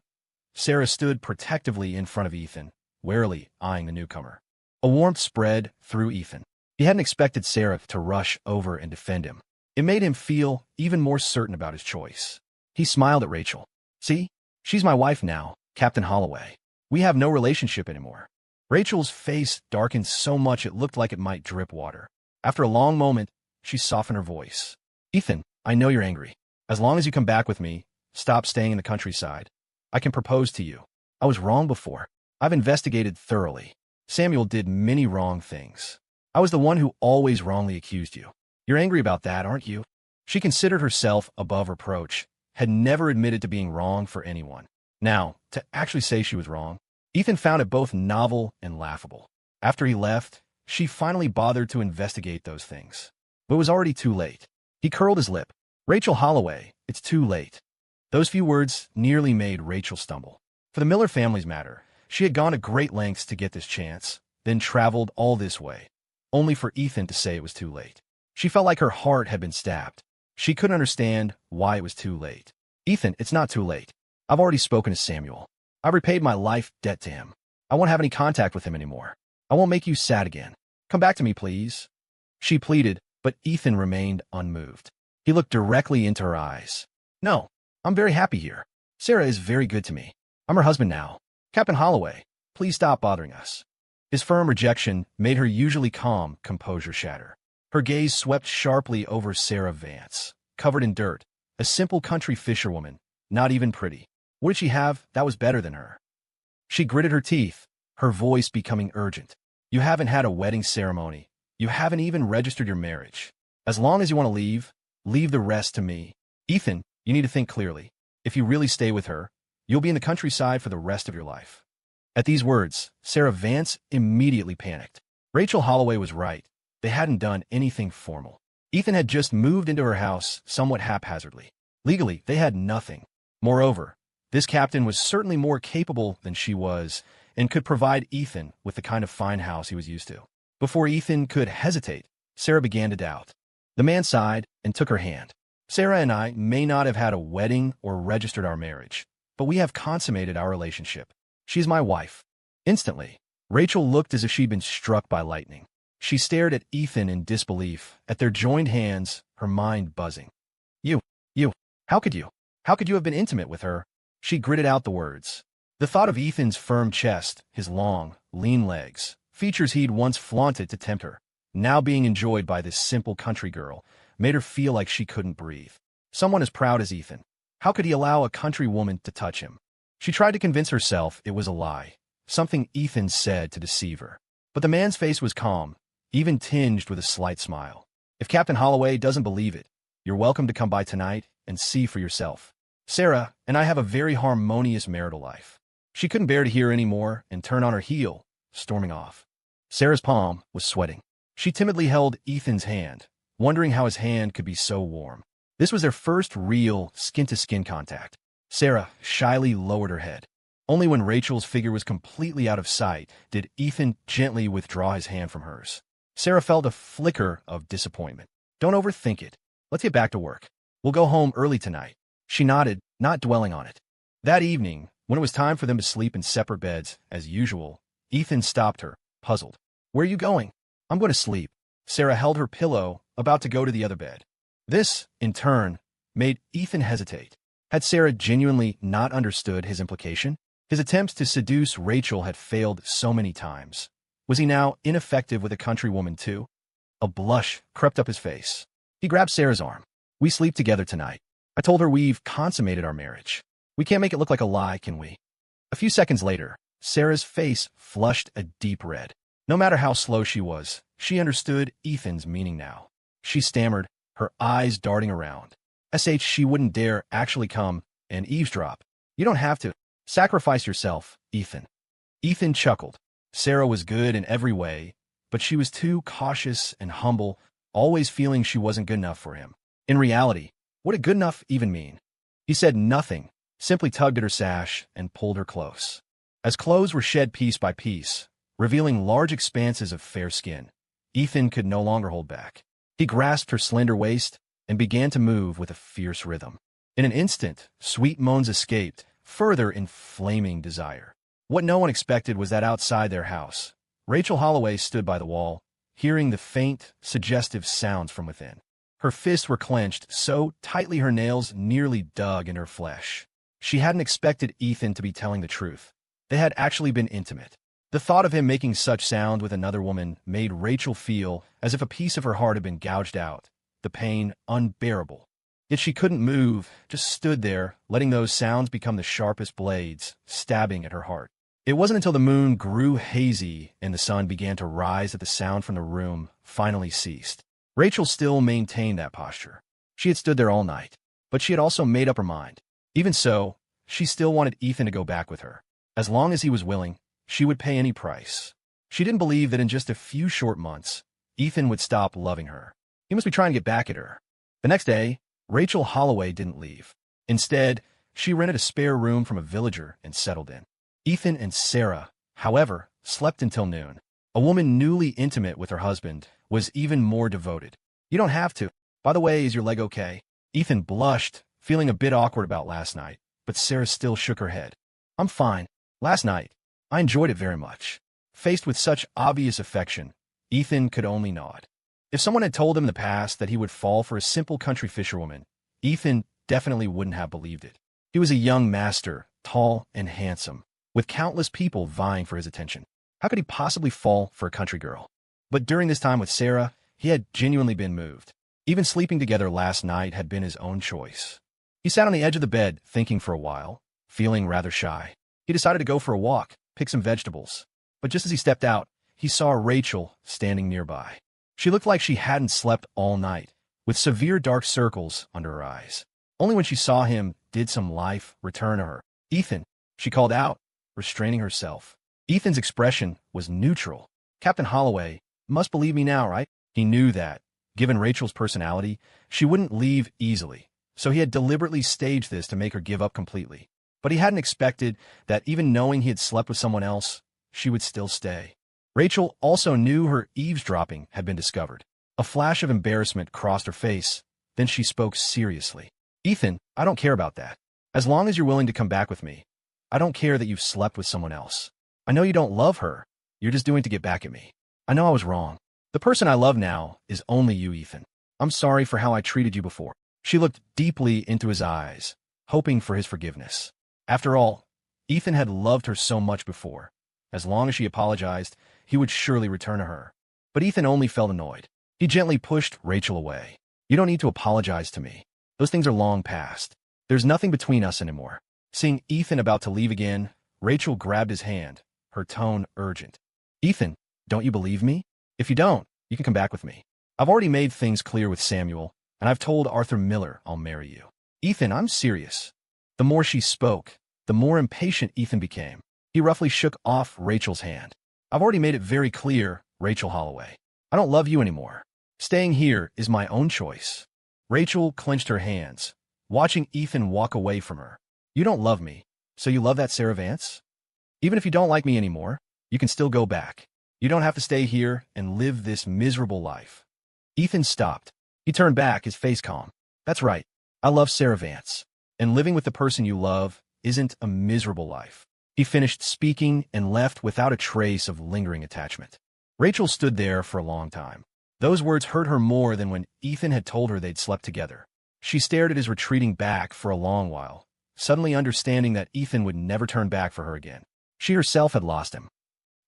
Sarah stood protectively in front of Ethan, warily eyeing the newcomer. A warmth spread through Ethan. He hadn't expected Sarah to rush over and defend him. It made him feel even more certain about his choice. He smiled at Rachel. See? She's my wife now, Captain Holloway. We have no relationship anymore. Rachel's face darkened so much it looked like it might drip water. After a long moment, she softened her voice. Ethan, I know you're angry. As long as you come back with me, stop staying in the countryside, I can propose to you. I was wrong before. I've investigated thoroughly. Samuel did many wrong things. I was the one who always wrongly accused you. You're angry about that, aren't you? She considered herself above reproach, had never admitted to being wrong for anyone. Now, to actually say she was wrong, Ethan found it both novel and laughable. After he left, she finally bothered to investigate those things. But it was already too late. He curled his lip. Rachel Holloway, it's too late. Those few words nearly made Rachel stumble. For the Miller family's matter, she had gone to great lengths to get this chance, then traveled all this way, only for Ethan to say it was too late. She felt like her heart had been stabbed. She couldn't understand why it was too late. Ethan, it's not too late. I've already spoken to Samuel. I've repaid my life debt to him. I won't have any contact with him anymore. I won't make you sad again. Come back to me, please. She pleaded, but Ethan remained unmoved. He looked directly into her eyes. No, I'm very happy here. Sarah is very good to me. I'm her husband now. Captain Holloway, please stop bothering us. His firm rejection made her usually calm composure shatter. Her gaze swept sharply over Sarah Vance, covered in dirt, a simple country fisherwoman, not even pretty. What did she have that was better than her? She gritted her teeth, her voice becoming urgent. You haven't had a wedding ceremony. You haven't even registered your marriage. As long as you want to leave the rest to me. Ethan, you need to think clearly. If you really stay with her, you'll be in the countryside for the rest of your life. At these words, Sarah Vance immediately panicked. Rachel Holloway was right. They hadn't done anything formal. Ethan had just moved into her house somewhat haphazardly. Legally, they had nothing. Moreover, this captain was certainly more capable than she was and could provide Ethan with the kind of fine house he was used to. Before Ethan could hesitate, Sarah began to doubt. The man sighed and took her hand. Sarah and I may not have had a wedding or registered our marriage, but we have consummated our relationship. She's my wife. Instantly, Rachel looked as if she'd been struck by lightning. She stared at Ethan in disbelief, at their joined hands, her mind buzzing. You, how could you? How could you have been intimate with her? She gritted out the words. The thought of Ethan's firm chest, his long, lean legs, features he'd once flaunted to tempt her, now being enjoyed by this simple country girl, made her feel like she couldn't breathe. Someone as proud as Ethan. How could he allow a country woman to touch him? She tried to convince herself it was a lie, something Ethan said to deceive her. But the man's face was calm, even tinged with a slight smile. If Captain Holloway doesn't believe it, you're welcome to come by tonight and see for yourself. Sarah and I have a very harmonious marital life. She couldn't bear to hear any more and turned on her heel, storming off. Sarah's palm was sweating. She timidly held Ethan's hand, wondering how his hand could be so warm. This was their first real skin-to-skin contact. Sarah shyly lowered her head. Only when Rachel's figure was completely out of sight did Ethan gently withdraw his hand from hers. Sarah felt a flicker of disappointment. Don't overthink it. Let's get back to work. We'll go home early tonight. She nodded, not dwelling on it. That evening, when it was time for them to sleep in separate beds, as usual, Ethan stopped her, puzzled. Where are you going? I'm going to sleep. Sarah held her pillow, about to go to the other bed. This, in turn, made Ethan hesitate. Had Sarah genuinely not understood his implication? His attempts to seduce Rachel had failed so many times. Was he now ineffective with a country woman too? A blush crept up his face. He grabbed Sarah's arm. We sleep together tonight. I told her we've consummated our marriage. We can't make it look like a lie, can we? A few seconds later, Sarah's face flushed a deep red. No matter how slow she was, she understood Ethan's meaning now. She stammered, her eyes darting around. She wouldn't dare actually come and eavesdrop. You don't have to. Sacrifice yourself, Ethan. Ethan chuckled. Sarah was good in every way, but she was too cautious and humble, always feeling she wasn't good enough for him. In reality, what did good enough even mean? He said nothing, simply tugged at her sash and pulled her close. As clothes were shed piece by piece, revealing large expanses of fair skin, Ethan could no longer hold back. He grasped her slender waist and began to move with a fierce rhythm. In an instant, sweet moans escaped, further inflaming desire. What no one expected was that outside their house, Rachel Holloway stood by the wall, hearing the faint, suggestive sounds from within. Her fists were clenched so tightly her nails nearly dug in her flesh. She hadn't expected Ethan to be telling the truth. They had actually been intimate. The thought of him making such sound with another woman made Rachel feel as if a piece of her heart had been gouged out, the pain unbearable. Yet she couldn't move, just stood there, letting those sounds become the sharpest blades, stabbing at her heart. It wasn't until the moon grew hazy and the sun began to rise that the sound from the room finally ceased. Rachel still maintained that posture. She had stood there all night, but she had also made up her mind. Even so, she still wanted Ethan to go back with her. As long as he was willing, she would pay any price. She didn't believe that in just a few short months, Ethan would stop loving her. He must be trying to get back at her. The next day, Rachel Holloway didn't leave. Instead, she rented a spare room from a villager and settled in. Ethan and Sarah, however, slept until noon. A woman newly intimate with her husband was even more devoted. You don't have to. By the way, is your leg okay? Ethan blushed, feeling a bit awkward about last night, but Sarah still shook her head. I'm fine. Last night, I enjoyed it very much. Faced with such obvious affection, Ethan could only nod. If someone had told him in the past that he would fall for a simple country fisherwoman, Ethan definitely wouldn't have believed it. He was a young master, tall and handsome, with countless people vying for his attention. How could he possibly fall for a country girl? But during this time with Sarah, he had genuinely been moved. Even sleeping together last night had been his own choice. He sat on the edge of the bed, thinking for a while, feeling rather shy. He decided to go for a walk, pick some vegetables. But just as he stepped out, he saw Rachel standing nearby. She looked like she hadn't slept all night, with severe dark circles under her eyes. Only when she saw him did some life return to her. Ethan, she called out, restraining herself. Ethan's expression was neutral. Captain Holloway, must believe me now, right? He knew that, given Rachel's personality, she wouldn't leave easily, so he had deliberately staged this to make her give up completely. But he hadn't expected that even knowing he had slept with someone else, she would still stay. Rachel also knew her eavesdropping had been discovered. A flash of embarrassment crossed her face, then she spoke seriously. Ethan, I don't care about that. As long as you're willing to come back with me, I don't care that you've slept with someone else. I know you don't love her. You're just doing it to get back at me. I know I was wrong. The person I love now is only you, Ethan. I'm sorry for how I treated you before. She looked deeply into his eyes, hoping for his forgiveness. After all, Ethan had loved her so much before. As long as she apologized, he would surely return to her. But Ethan only felt annoyed. He gently pushed Rachel away. You don't need to apologize to me. Those things are long past. There's nothing between us anymore. Seeing Ethan about to leave again, Rachel grabbed his hand, her tone urgent. Ethan, don't you believe me? If you don't, you can come back with me. I've already made things clear with Samuel, and I've told Arthur Miller I'll marry you. Ethan, I'm serious. The more she spoke, the more impatient Ethan became. He roughly shook off Rachel's hand. I've already made it very clear, Rachel Holloway. I don't love you anymore. Staying here is my own choice. Rachel clenched her hands, watching Ethan walk away from her. You don't love me, so you love that Sarah Vance? Even if you don't like me anymore, you can still go back. You don't have to stay here and live this miserable life. Ethan stopped. He turned back, his face calm. That's right. I love Sarah Vance. And living with the person you love isn't a miserable life. He finished speaking and left without a trace of lingering attachment. Rachel stood there for a long time. Those words hurt her more than when Ethan had told her they'd slept together. She stared at his retreating back for a long while, suddenly understanding that Ethan would never turn back for her again. She herself had lost him.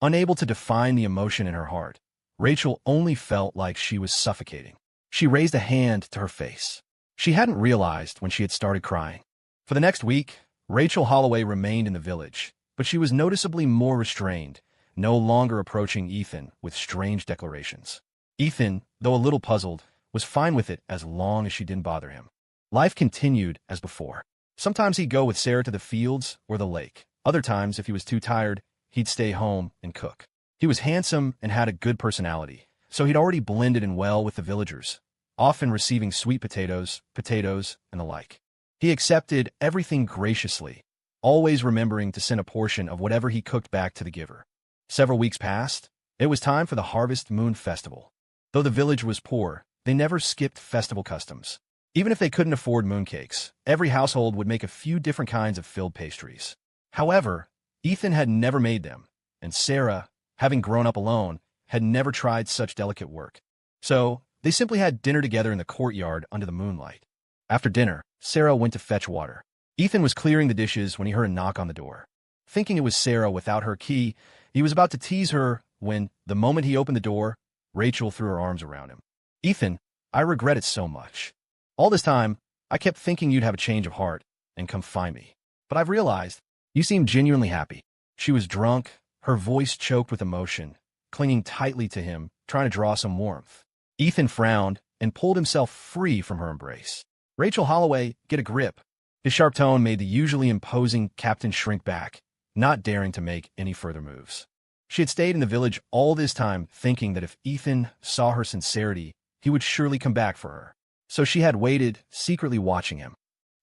Unable to define the emotion in her heart, Rachel only felt like she was suffocating. She raised a hand to her face. She hadn't realized when she had started crying. For the next week, Rachel Holloway remained in the village, but she was noticeably more restrained, no longer approaching Ethan with strange declarations. Ethan, though a little puzzled, was fine with it as long as she didn't bother him. Life continued as before. Sometimes he'd go with Sarah to the fields or the lake. Other times, if he was too tired, he'd stay home and cook. He was handsome and had a good personality, so he'd already blended in well with the villagers, often receiving sweet potatoes, and the like. He accepted everything graciously, always remembering to send a portion of whatever he cooked back to the giver. Several weeks passed. It was time for the Harvest Moon Festival. Though the village was poor, they never skipped festival customs. Even if they couldn't afford mooncakes, every household would make a few different kinds of filled pastries. However, Ethan had never made them, and Sarah, having grown up alone, had never tried such delicate work. So, they simply had dinner together in the courtyard under the moonlight. After dinner, Sarah went to fetch water. Ethan was clearing the dishes when he heard a knock on the door. Thinking it was Sarah without her key, he was about to tease her when, the moment he opened the door, Rachel threw her arms around him. "Ethan, I regret it so much. All this time, I kept thinking you'd have a change of heart and come find me. But I've realized you seem genuinely happy." She was drunk, her voice choked with emotion, clinging tightly to him, trying to draw some warmth. Ethan frowned and pulled himself free from her embrace. "Rachel Holloway, get a grip." His sharp tone made the usually imposing captain shrink back, not daring to make any further moves. She had stayed in the village all this time, thinking that if Ethan saw her sincerity, he would surely come back for her. So she had waited, secretly watching him.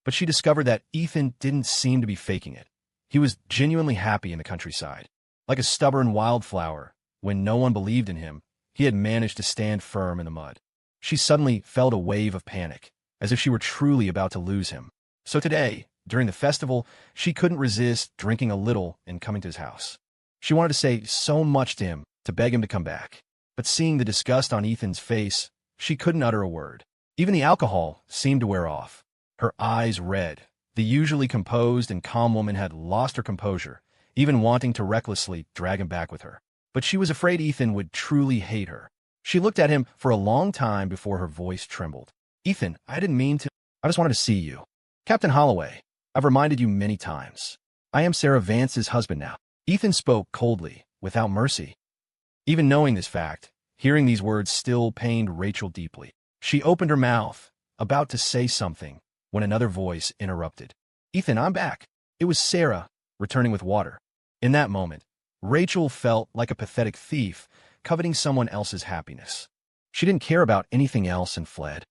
But she discovered that Ethan didn't seem to be faking it. He was genuinely happy in the countryside. Like a stubborn wildflower, when no one believed in him, he had managed to stand firm in the mud. She suddenly felt a wave of panic, as if she were truly about to lose him. So today, during the festival, she couldn't resist drinking a little and coming to his house. She wanted to say so much to him, to beg him to come back. But seeing the disgust on Ethan's face, she couldn't utter a word. Even the alcohol seemed to wear off. Her eyes red. The usually composed and calm woman had lost her composure, even wanting to recklessly drag him back with her. But she was afraid Ethan would truly hate her. She looked at him for a long time before her voice trembled. "Ethan, I didn't mean to. I just wanted to see you. Captain Holloway, I've reminded you many times. I am Sarah Vance's husband now." Ethan spoke coldly, without mercy. Even knowing this fact, hearing these words still pained Rachel deeply. She opened her mouth, about to say something, when another voice interrupted. "Ethan, I'm back." It was Sarah, returning with water. In that moment, Rachel felt like a pathetic thief, coveting someone else's happiness. She didn't care about anything else and fled.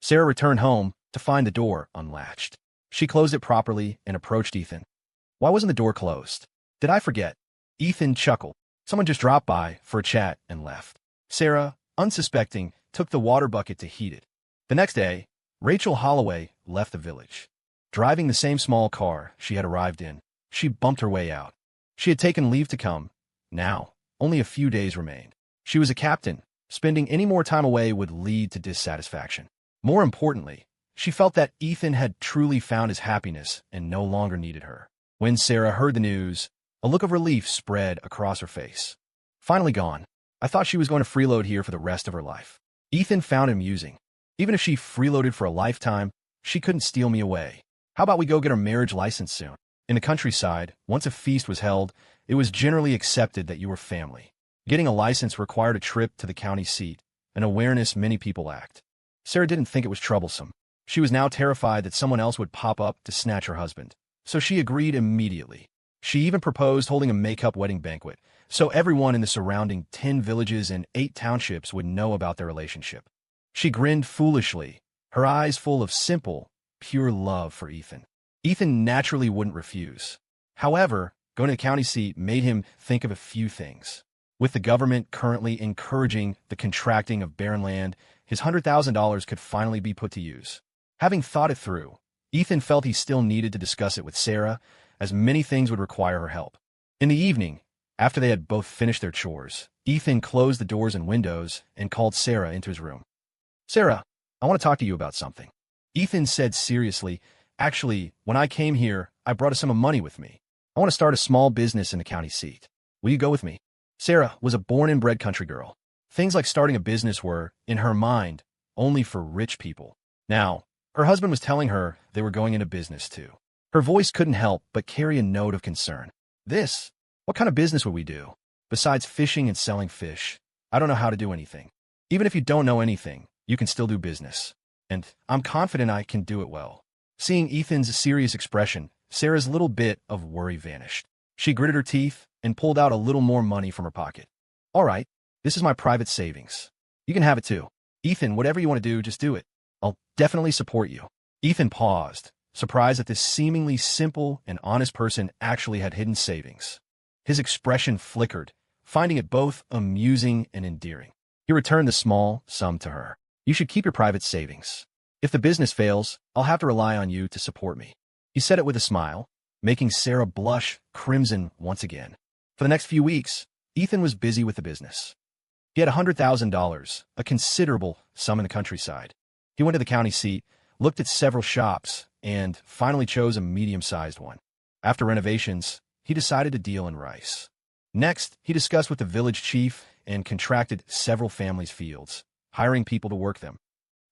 Sarah returned home to find the door unlatched. She closed it properly and approached Ethan. "Why wasn't the door closed? Did I forget?" Ethan chuckled. "Someone just dropped by for a chat and left." Sarah, unsuspecting, took the water bucket to heat it. The next day, Rachel Holloway left the village. Driving the same small car she had arrived in, she bumped her way out. She had taken leave to come. Now, only a few days remained. She was a captain. Spending any more time away would lead to dissatisfaction. More importantly, she felt that Ethan had truly found his happiness and no longer needed her. When Sarah heard the news, a look of relief spread across her face. "Finally gone. I thought she was going to freeload here for the rest of her life." Ethan found it amusing. "Even if she freeloaded for a lifetime, she couldn't steal me away. How about we go get her marriage license soon?" In the countryside, once a feast was held, it was generally accepted that you were family. Getting a license required a trip to the county seat, an awareness many people lacked. Sarah didn't think it was troublesome. She was now terrified that someone else would pop up to snatch her husband, so she agreed immediately. She even proposed holding a make-up wedding banquet, so everyone in the surrounding 10 villages and 8 townships would know about their relationship. She grinned foolishly, her eyes full of simple, pure love for Ethan. Ethan naturally wouldn't refuse. However, going to the county seat made him think of a few things. With the government currently encouraging the contracting of barren land, his $100,000 could finally be put to use. Having thought it through, Ethan felt he still needed to discuss it with Sarah, as many things would require her help. In the evening, after they had both finished their chores, Ethan closed the doors and windows and called Sarah into his room. "Sarah, I want to talk to you about something." Ethan said seriously, "Actually, when I came here, I brought a sum of money with me. I want to start a small business in the county seat. Will you go with me?" Sarah was a born and bred country girl. Things like starting a business were, in her mind, only for rich people. Now, her husband was telling her they were going into business too. Her voice couldn't help but carry a note of concern. This? What kind of business would we do? Besides fishing and selling fish, I don't know how to do anything. Even if you don't know anything, you can still do business. And I'm confident I can do it well. Seeing Ethan's serious expression, Sarah's little bit of worry vanished. She gritted her teeth and pulled out a little more money from her pocket. All right, this is my private savings. You can have it too. Ethan, whatever you want to do, just do it. I'll definitely support you. Ethan paused, surprised that this seemingly simple and honest person actually had hidden savings. His expression flickered, finding it both amusing and endearing. He returned the small sum to her. You should keep your private savings. If the business fails, I'll have to rely on you to support me. He said it with a smile, making Sarah blush crimson once again. For the next few weeks, Ethan was busy with the business. He had $100,000, a considerable sum in the countryside. He went to the county seat, looked at several shops, and finally chose a medium-sized one. After renovations, he decided to deal in rice. Next, he discussed with the village chief and contracted several families' fields, hiring people to work them.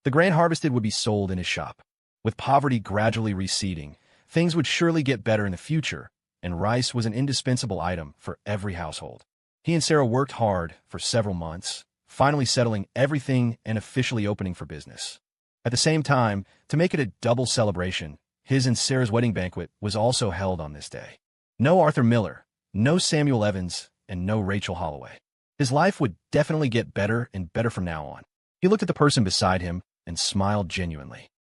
The grain harvested would be sold in his shop. With poverty gradually receding, things would surely get better in the future, and rice was an indispensable item for every household. He and Sarah worked hard for several months, finally settling everything and officially opening for business. At the same time, to make it a double celebration, his and Sarah's wedding banquet was also held on this day. No Arthur Miller, no Samuel Evans, and no Rachel Holloway. His life would definitely get better and better from now on. He looked at the person beside him and smiled genuinely.